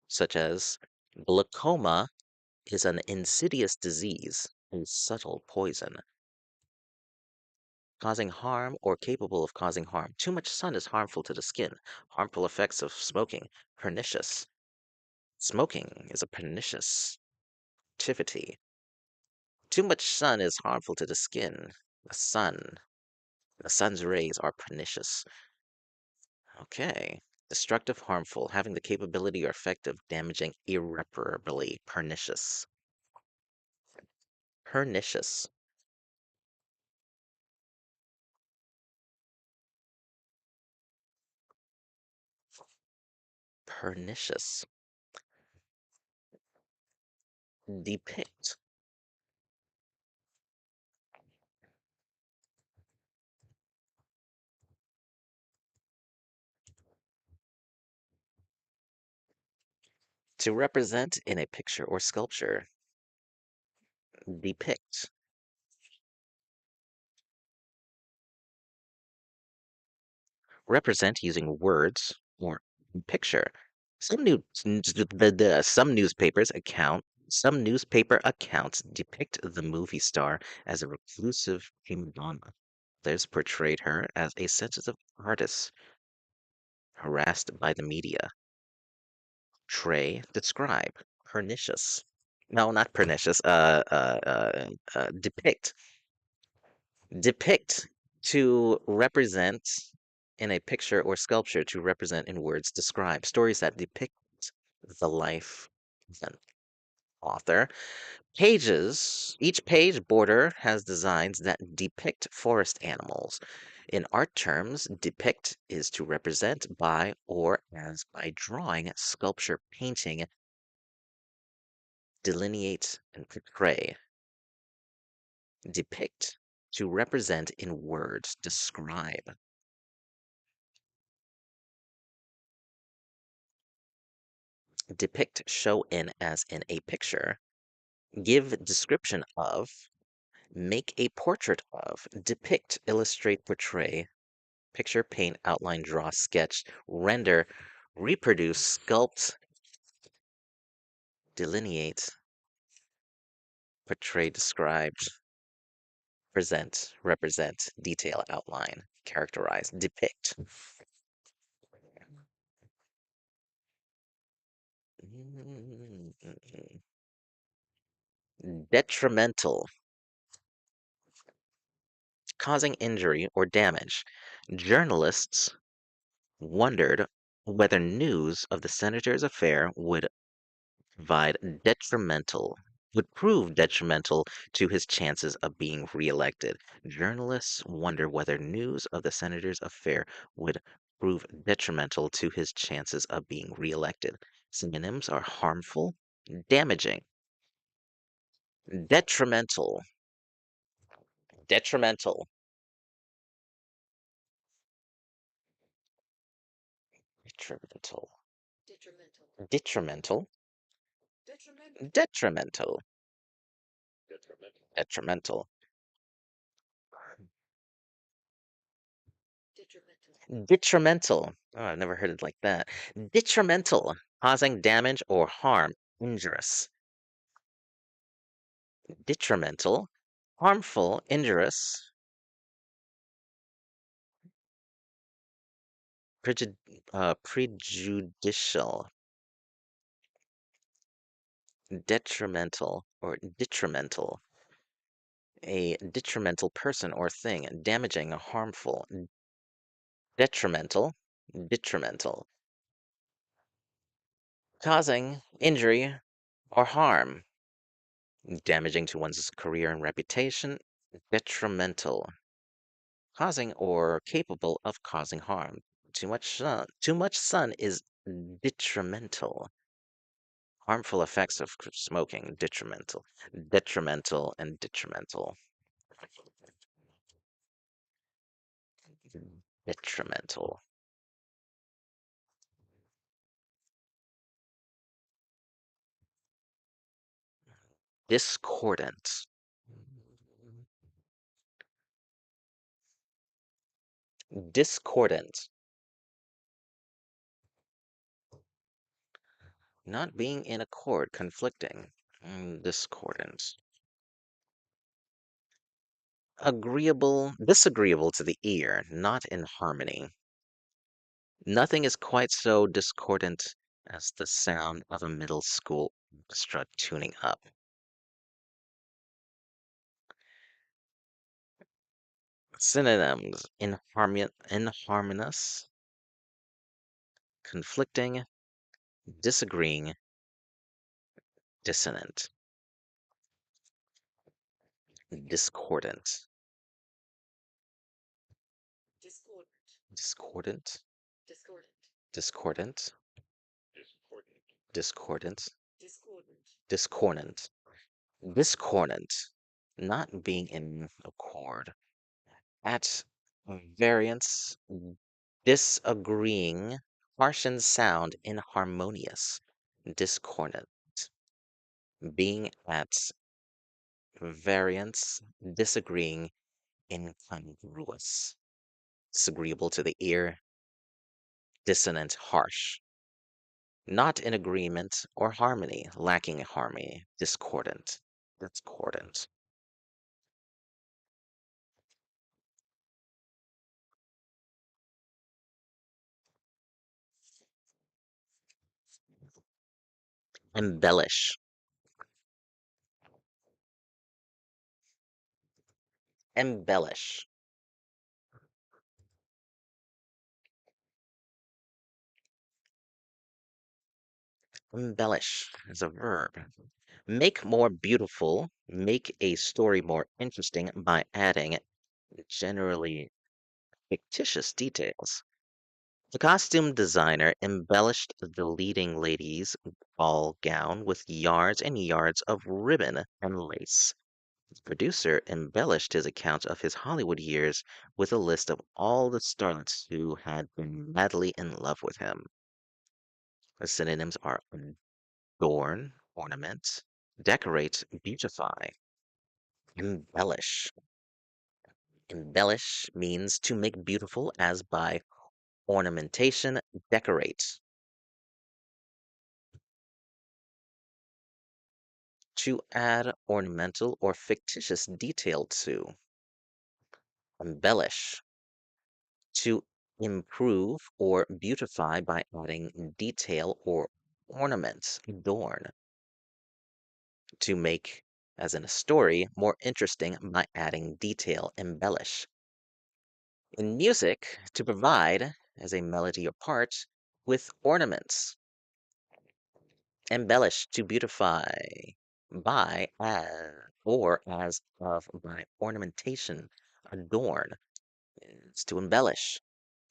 such as glaucoma is an insidious disease, a subtle poison, causing harm or capable of causing harm. Too much sun is harmful to the skin. Harmful effects of smoking, pernicious. Smoking is a pernicious activity. Too much sun is harmful to the skin. The sun, the sun's rays are pernicious. Okay. Destructive, harmful, having the capability or effect of damaging irreparably, pernicious. Pernicious. Pernicious. Depict. To represent in a picture or sculpture. Depict. Represent using words or picture. Some newspaper accounts depict the movie star as a reclusive prima donna. Others portrayed her as a sensitive artist harassed by the media. Describe, pernicious. No, not pernicious. Depict. Depict to represent in a picture or sculpture to represent in words. Describe stories that depict the life of an author. Pages, each page border has designs that depict forest animals. In art terms, depict is to represent by or as by drawing, sculpture, painting, delineate, and portray. Depict to represent in words, describe. Depict, show in as in a picture. Give description of, make a portrait of, depict, illustrate, portray, picture, paint, outline, draw, sketch, render, reproduce, sculpt, delineate, portray, describe, present, represent, detail, outline, characterize, depict. Detrimental, causing injury or damage. Journalists wondered whether news of the senator's affair provide detrimental would prove detrimental to his chances of being reelected. Journalists wonder whether news of the senator's affair would prove detrimental to his chances of being reelected. Synonyms are harmful, damaging, detrimental, detrimental, detrimental, detrimental, detrimental, detrimental, detrimental. Oh, I've never heard it like that. Detrimental, causing damage or harm, injurious. Detrimental, harmful, injurious, prejudicial, detrimental or detrimental, a detrimental person or thing, damaging or harmful, detrimental, detrimental, causing injury or harm, damaging to one's career and reputation, detrimental, causing or capable of causing harm. Too much sun is detrimental. Harmful effects of smoking, detrimental, detrimental, and detrimental. Detrimental. Discordant. Discordant. Not being in accord, conflicting. Discordant. Agreeable, disagreeable to the ear, not in harmony. Nothing is quite so discordant as the sound of a middle school orchestra tuning up. Synonyms: inharmonious, conflicting, disagreeing, dissonant, discordant, discordant, discordant, discordant, discordant, discordant, not being in accord, at variance, disagreeing, harsh in sound, inharmonious, discordant, being at variance, disagreeing, incongruous, disagreeable to the ear, dissonant, harsh, not in agreement or harmony, lacking harmony, discordant, discordant. Embellish, embellish, embellish is a verb. Make more beautiful, make a story more interesting by adding generally fictitious details. The costume designer embellished the leading lady's ball gown with yards and yards of ribbon and lace. The producer embellished his account of his Hollywood years with a list of all the starlets who had been madly in love with him. The synonyms are adorn, ornament, decorate, beautify, embellish. Embellish means to make beautiful as by ornamentation, decorate. To add ornamental or fictitious detail to. Embellish. To improve or beautify by adding detail or ornaments, adorn. To make, as in a story, more interesting by adding detail, embellish. In music, to provide, as a melody or part, with ornaments. Embellish, to beautify by, as, or as of by ornamentation, adorn, is to embellish.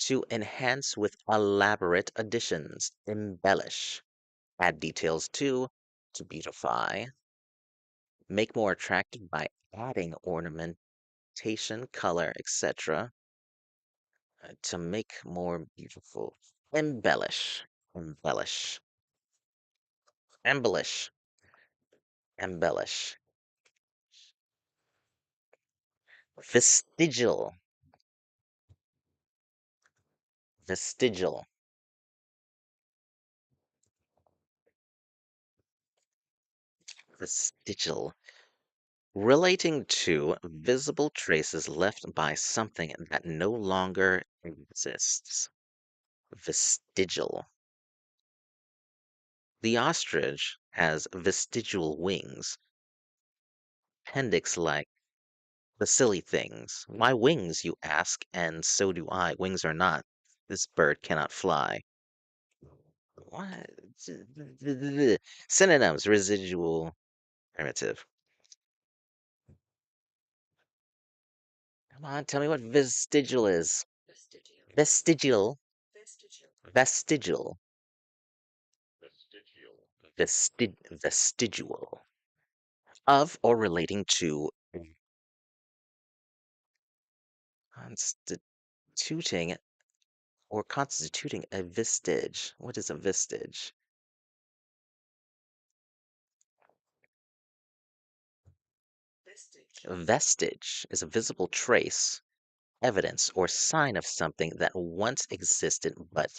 To enhance with elaborate additions, embellish. Add details to beautify. Make more attractive by adding ornamentation, color, etc. To make more beautiful. Embellish, embellish, embellish, embellish. Vestigial, vestigial, vestigial. Relating to visible traces left by something that no longer exists. Vestigial. The ostrich has vestigial wings. Appendix like the silly things. Why wings, you ask, and so do I. Wings are not. This bird cannot fly. What? Synonyms, residual, primitive. Come on, tell me what vestigial is. Vestigial. Vestigial. Vestigial. Of or relating to constituting or constituting a vestige. What is a vestige? A vestige is a visible trace, evidence, or sign of something that once existed but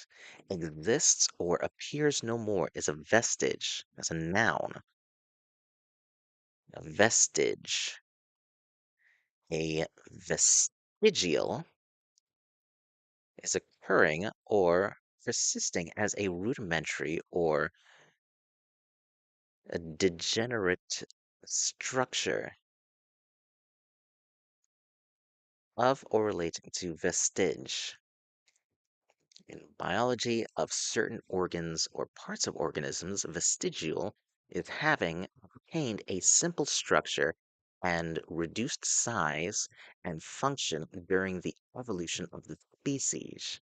exists or appears no more is a vestige. That's a noun. A vestige. A vestigial is occurring or persisting as a rudimentary or a degenerate structure of or relating to vestige. In biology of certain organs or parts of organisms, vestigial is having obtained a simple structure and reduced size and function during the evolution of the species.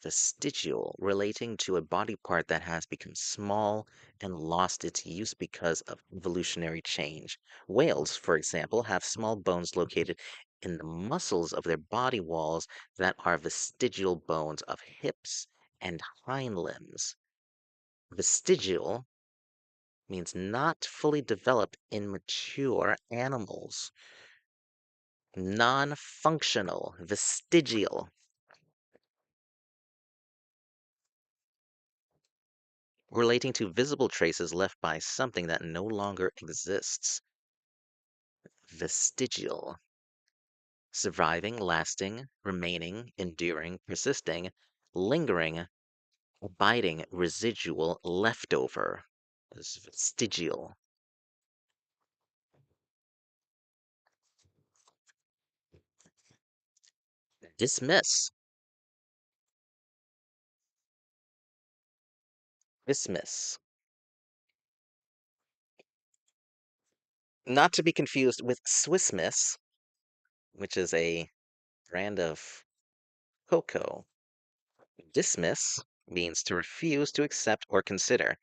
Vestigial, relating to a body part that has become small and lost its use because of evolutionary change. Whales, for example, have small bones located in the muscles of their body walls that are vestigial bones of hips and hind limbs. Vestigial means not fully developed in mature animals. Non functional, vestigial. Relating to visible traces left by something that no longer exists. Vestigial. Surviving, lasting, remaining, enduring, persisting, lingering, abiding, residual, leftover. Is vestigial. Dismiss. Dismiss. Not to be confused with Swiss Miss, which is a brand of cocoa. Dismiss means to refuse to accept or consider.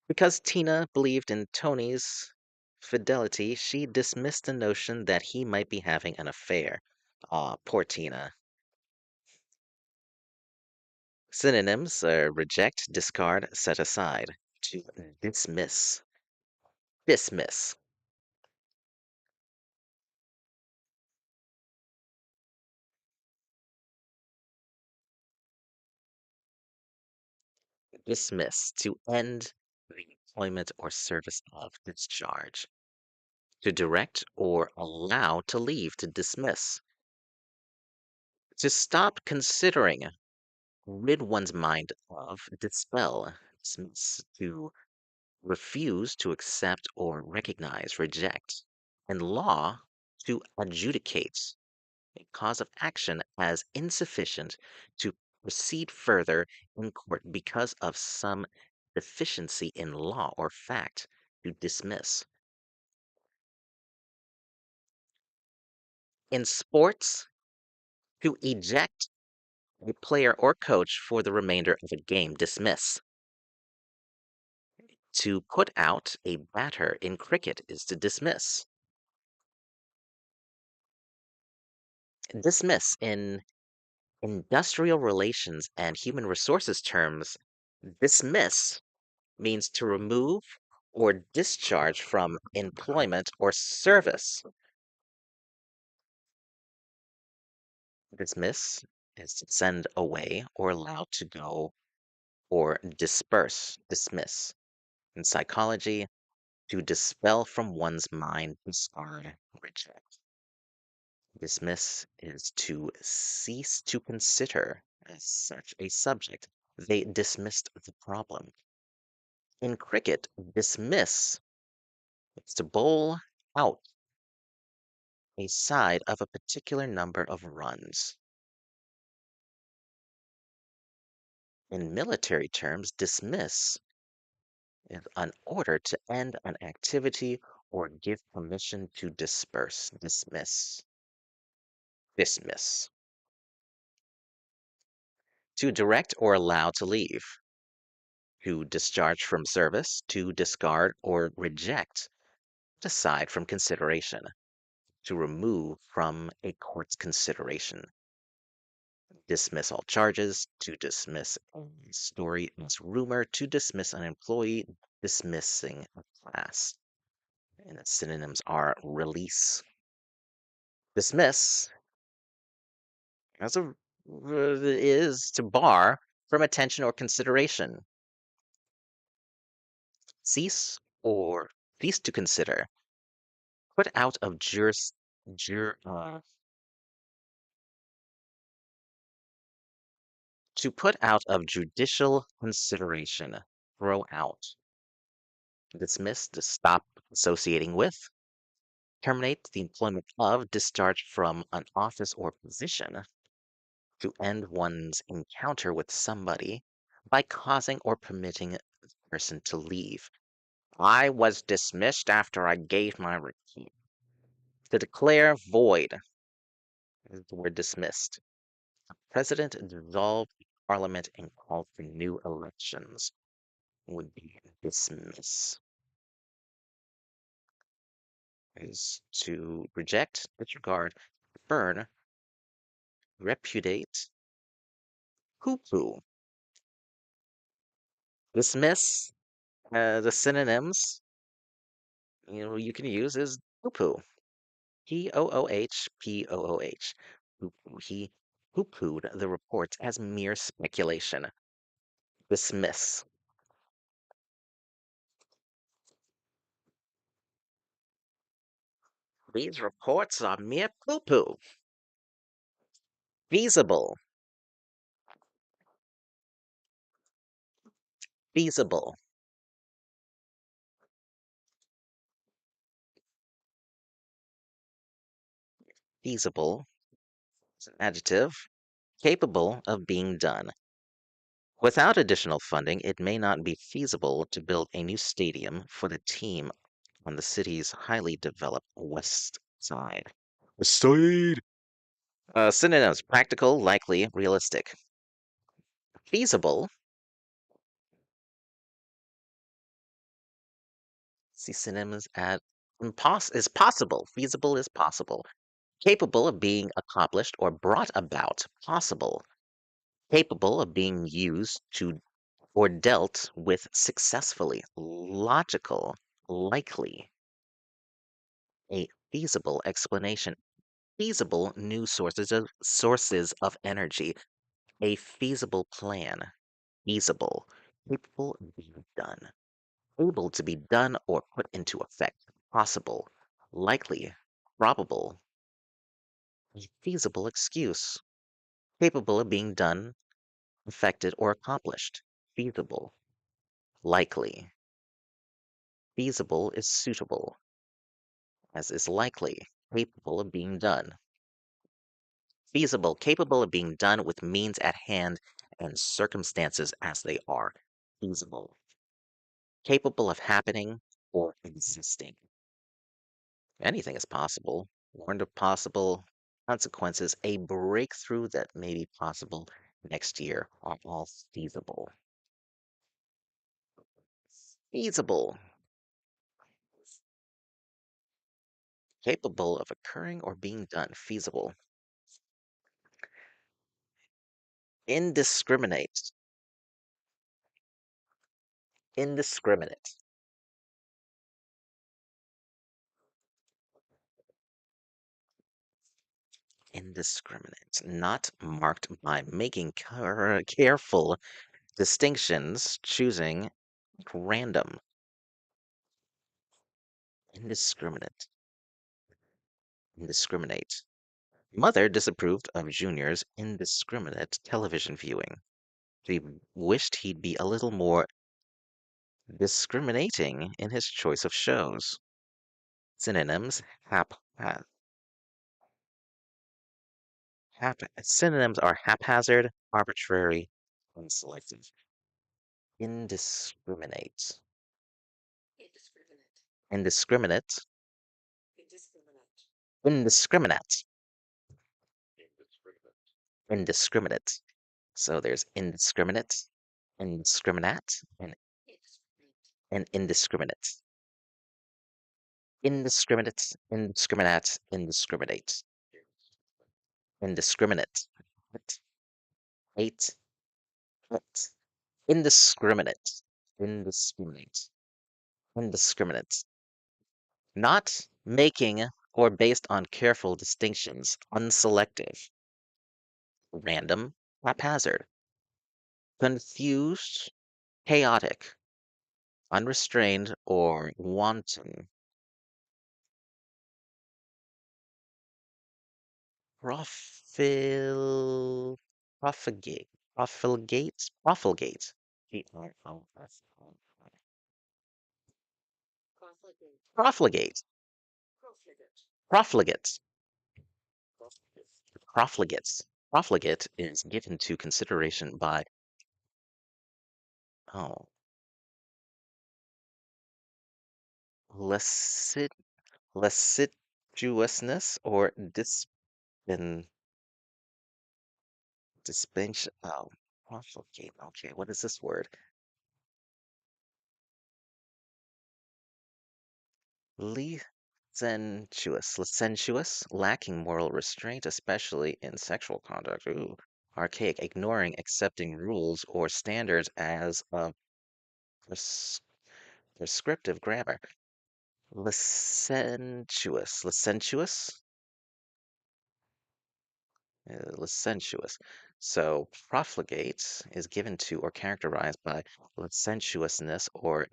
Because Tina believed in Tony's fidelity, she dismissed the notion that he might be having an affair. Aw, poor Tina. Synonyms are reject, discard, set aside. To dismiss. Dismiss. Dismiss. To end the employment or service of discharge. To direct or allow to leave, to dismiss. To stop considering, rid one's mind of, dispel, dismiss. To refuse to accept or recognize, reject. In law, to adjudicate a cause of action as insufficient to proceed further in court because of some deficiency in law or fact, to dismiss. In sports, to eject a player or coach for the remainder of a game, dismiss. To put out a batter in cricket is to dismiss. Dismiss in industrial relations and human resources terms, dismiss means to remove or discharge from employment or service. Dismiss is to send away or allow to go or disperse, dismiss. In psychology, to dispel from one's mind, discard, reject. Dismiss is to cease to consider as such a subject They dismissed the problem. In cricket, dismiss is to bowl out a side of a particular number of runs. In military terms, dismiss is an order to end an activity or give permission to disperse. Dismiss. Dismiss. To direct or allow to leave. To discharge from service, to discard or reject, aside from consideration, to remove from a court's consideration, dismiss all charges, to dismiss a story as rumor, to dismiss an employee, dismissing a class. And the synonyms are release, dismiss, as a is to bar from attention or consideration, cease or cease to consider, put out of jur, to put out of judicial consideration, throw out, dismiss, to stop associating with, terminate the employment of, discharge from an office or position, to end one's encounter with somebody by causing or permitting the person to leave. I was dismissed after I gave my receipt. To declare void is the word dismissed. President dissolved parliament and called for new elections would be dismiss. Is to reject, disregard, burn, repudiate, poo-poo. Dismiss, the synonyms you can use is poo-poo. Pooh, Pooh. Poo-poo. He poo-pooed the reports as mere speculation. Dismiss. These reports are mere poo-poo. Feasible. Feasible. Feasible is an adjective. Capable of being done. Without additional funding, it may not be feasible to build a new stadium for the team on the city's highly developed west side. West side. Synonyms: practical, likely, realistic. Feasible. See synonyms at is possible. Feasible is possible. Capable of being accomplished or brought about. Possible. Capable of being used to or dealt with successfully. Logical. Likely. A feasible explanation. Feasible new sources of energy. A feasible plan. Feasible. Capable of being done. Able to be done or put into effect. Possible. Likely. Probable. A feasible excuse. Capable of being done, effected, or accomplished. Feasible. Likely. Feasible is suitable, as is likely. Capable of being done. Feasible, capable of being done with means at hand and circumstances as they are. Feasible. Capable of happening or existing. Anything is possible. Warned of possible consequences. A breakthrough that may be possible next year are all feasible. Feasible. Capable of occurring or being done. Feasible. Indiscriminate. Indiscriminate. Indiscriminate. Not marked by making careful distinctions, choosing random. Indiscriminate. Indiscriminate. Mother disapproved of Junior's indiscriminate television viewing. She wished he'd be a little more discriminating in his choice of shows. Synonyms synonyms are haphazard, arbitrary, unselective. Indiscriminate. Indiscriminate. Indiscriminate. Indiscriminate. So there's indiscriminate, indiscriminate, and indiscriminate. Indiscriminate, indiscriminate, indiscriminate, indiscriminate. Eight, eight. Indiscriminate, indiscriminate, indiscriminate. Not making or based on careful distinctions, unselective, random, haphazard, confused, chaotic, unrestrained, or wanton. Profil, profligate, profligate, profligate. Profligate, profligate, profligates. Profligate is given to consideration by, oh, licit, licentiousness or dispension. Oh, profligate. Okay, what is this word? Licentious, lacking moral restraint, especially in sexual conduct. Ooh, archaic, ignoring accepting rules or standards as a pres- prescriptive grammar. Licentious, licentious. So profligate is given to or characterized by licentiousness or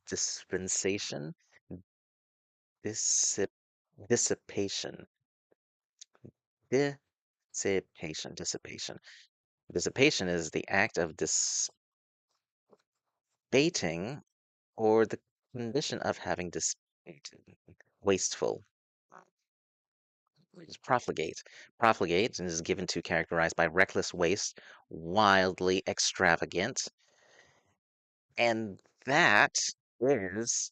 dispensation, dissip, dissipation. Dissipation. Dissipation is the act of dissipating or the condition of having dissipated. Wasteful. Is profligate. Profligate is given to characterized by reckless waste, wildly extravagant, and that is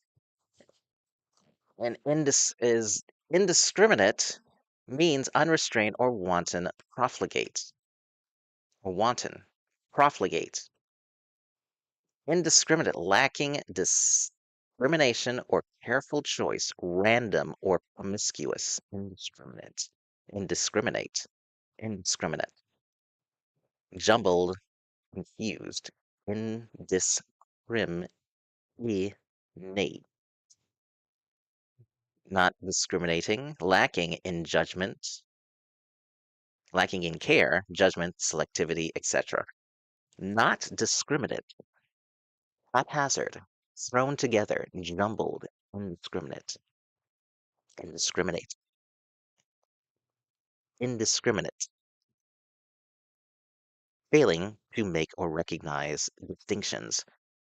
is indiscriminate means unrestrained or wanton profligate or wanton profligate. Indiscriminate, lacking discrimination or careful choice, random or promiscuous. Indiscriminate, indiscriminate, jumbled, confused, indiscriminate, not discriminating, lacking in judgment, lacking in care, judgment, selectivity, etc. Not discriminate, haphazard, thrown together, jumbled, indiscriminate, indiscriminate, indiscriminate, failing to make or recognize distinctions,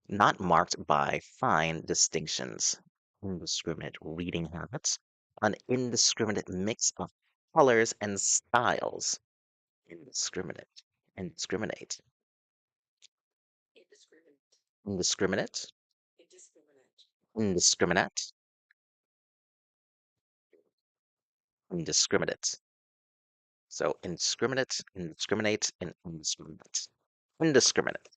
not marked by fine distinctions, indiscriminate reading habits, an indiscriminate mix of colors and styles, indiscriminate, indiscriminate, indiscriminate, indiscriminate, indiscriminate. So indiscriminate, indiscriminate, and indiscriminate. Indiscriminate.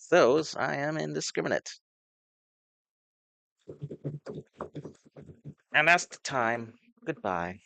Those I am indiscriminate. And that's the time. Goodbye.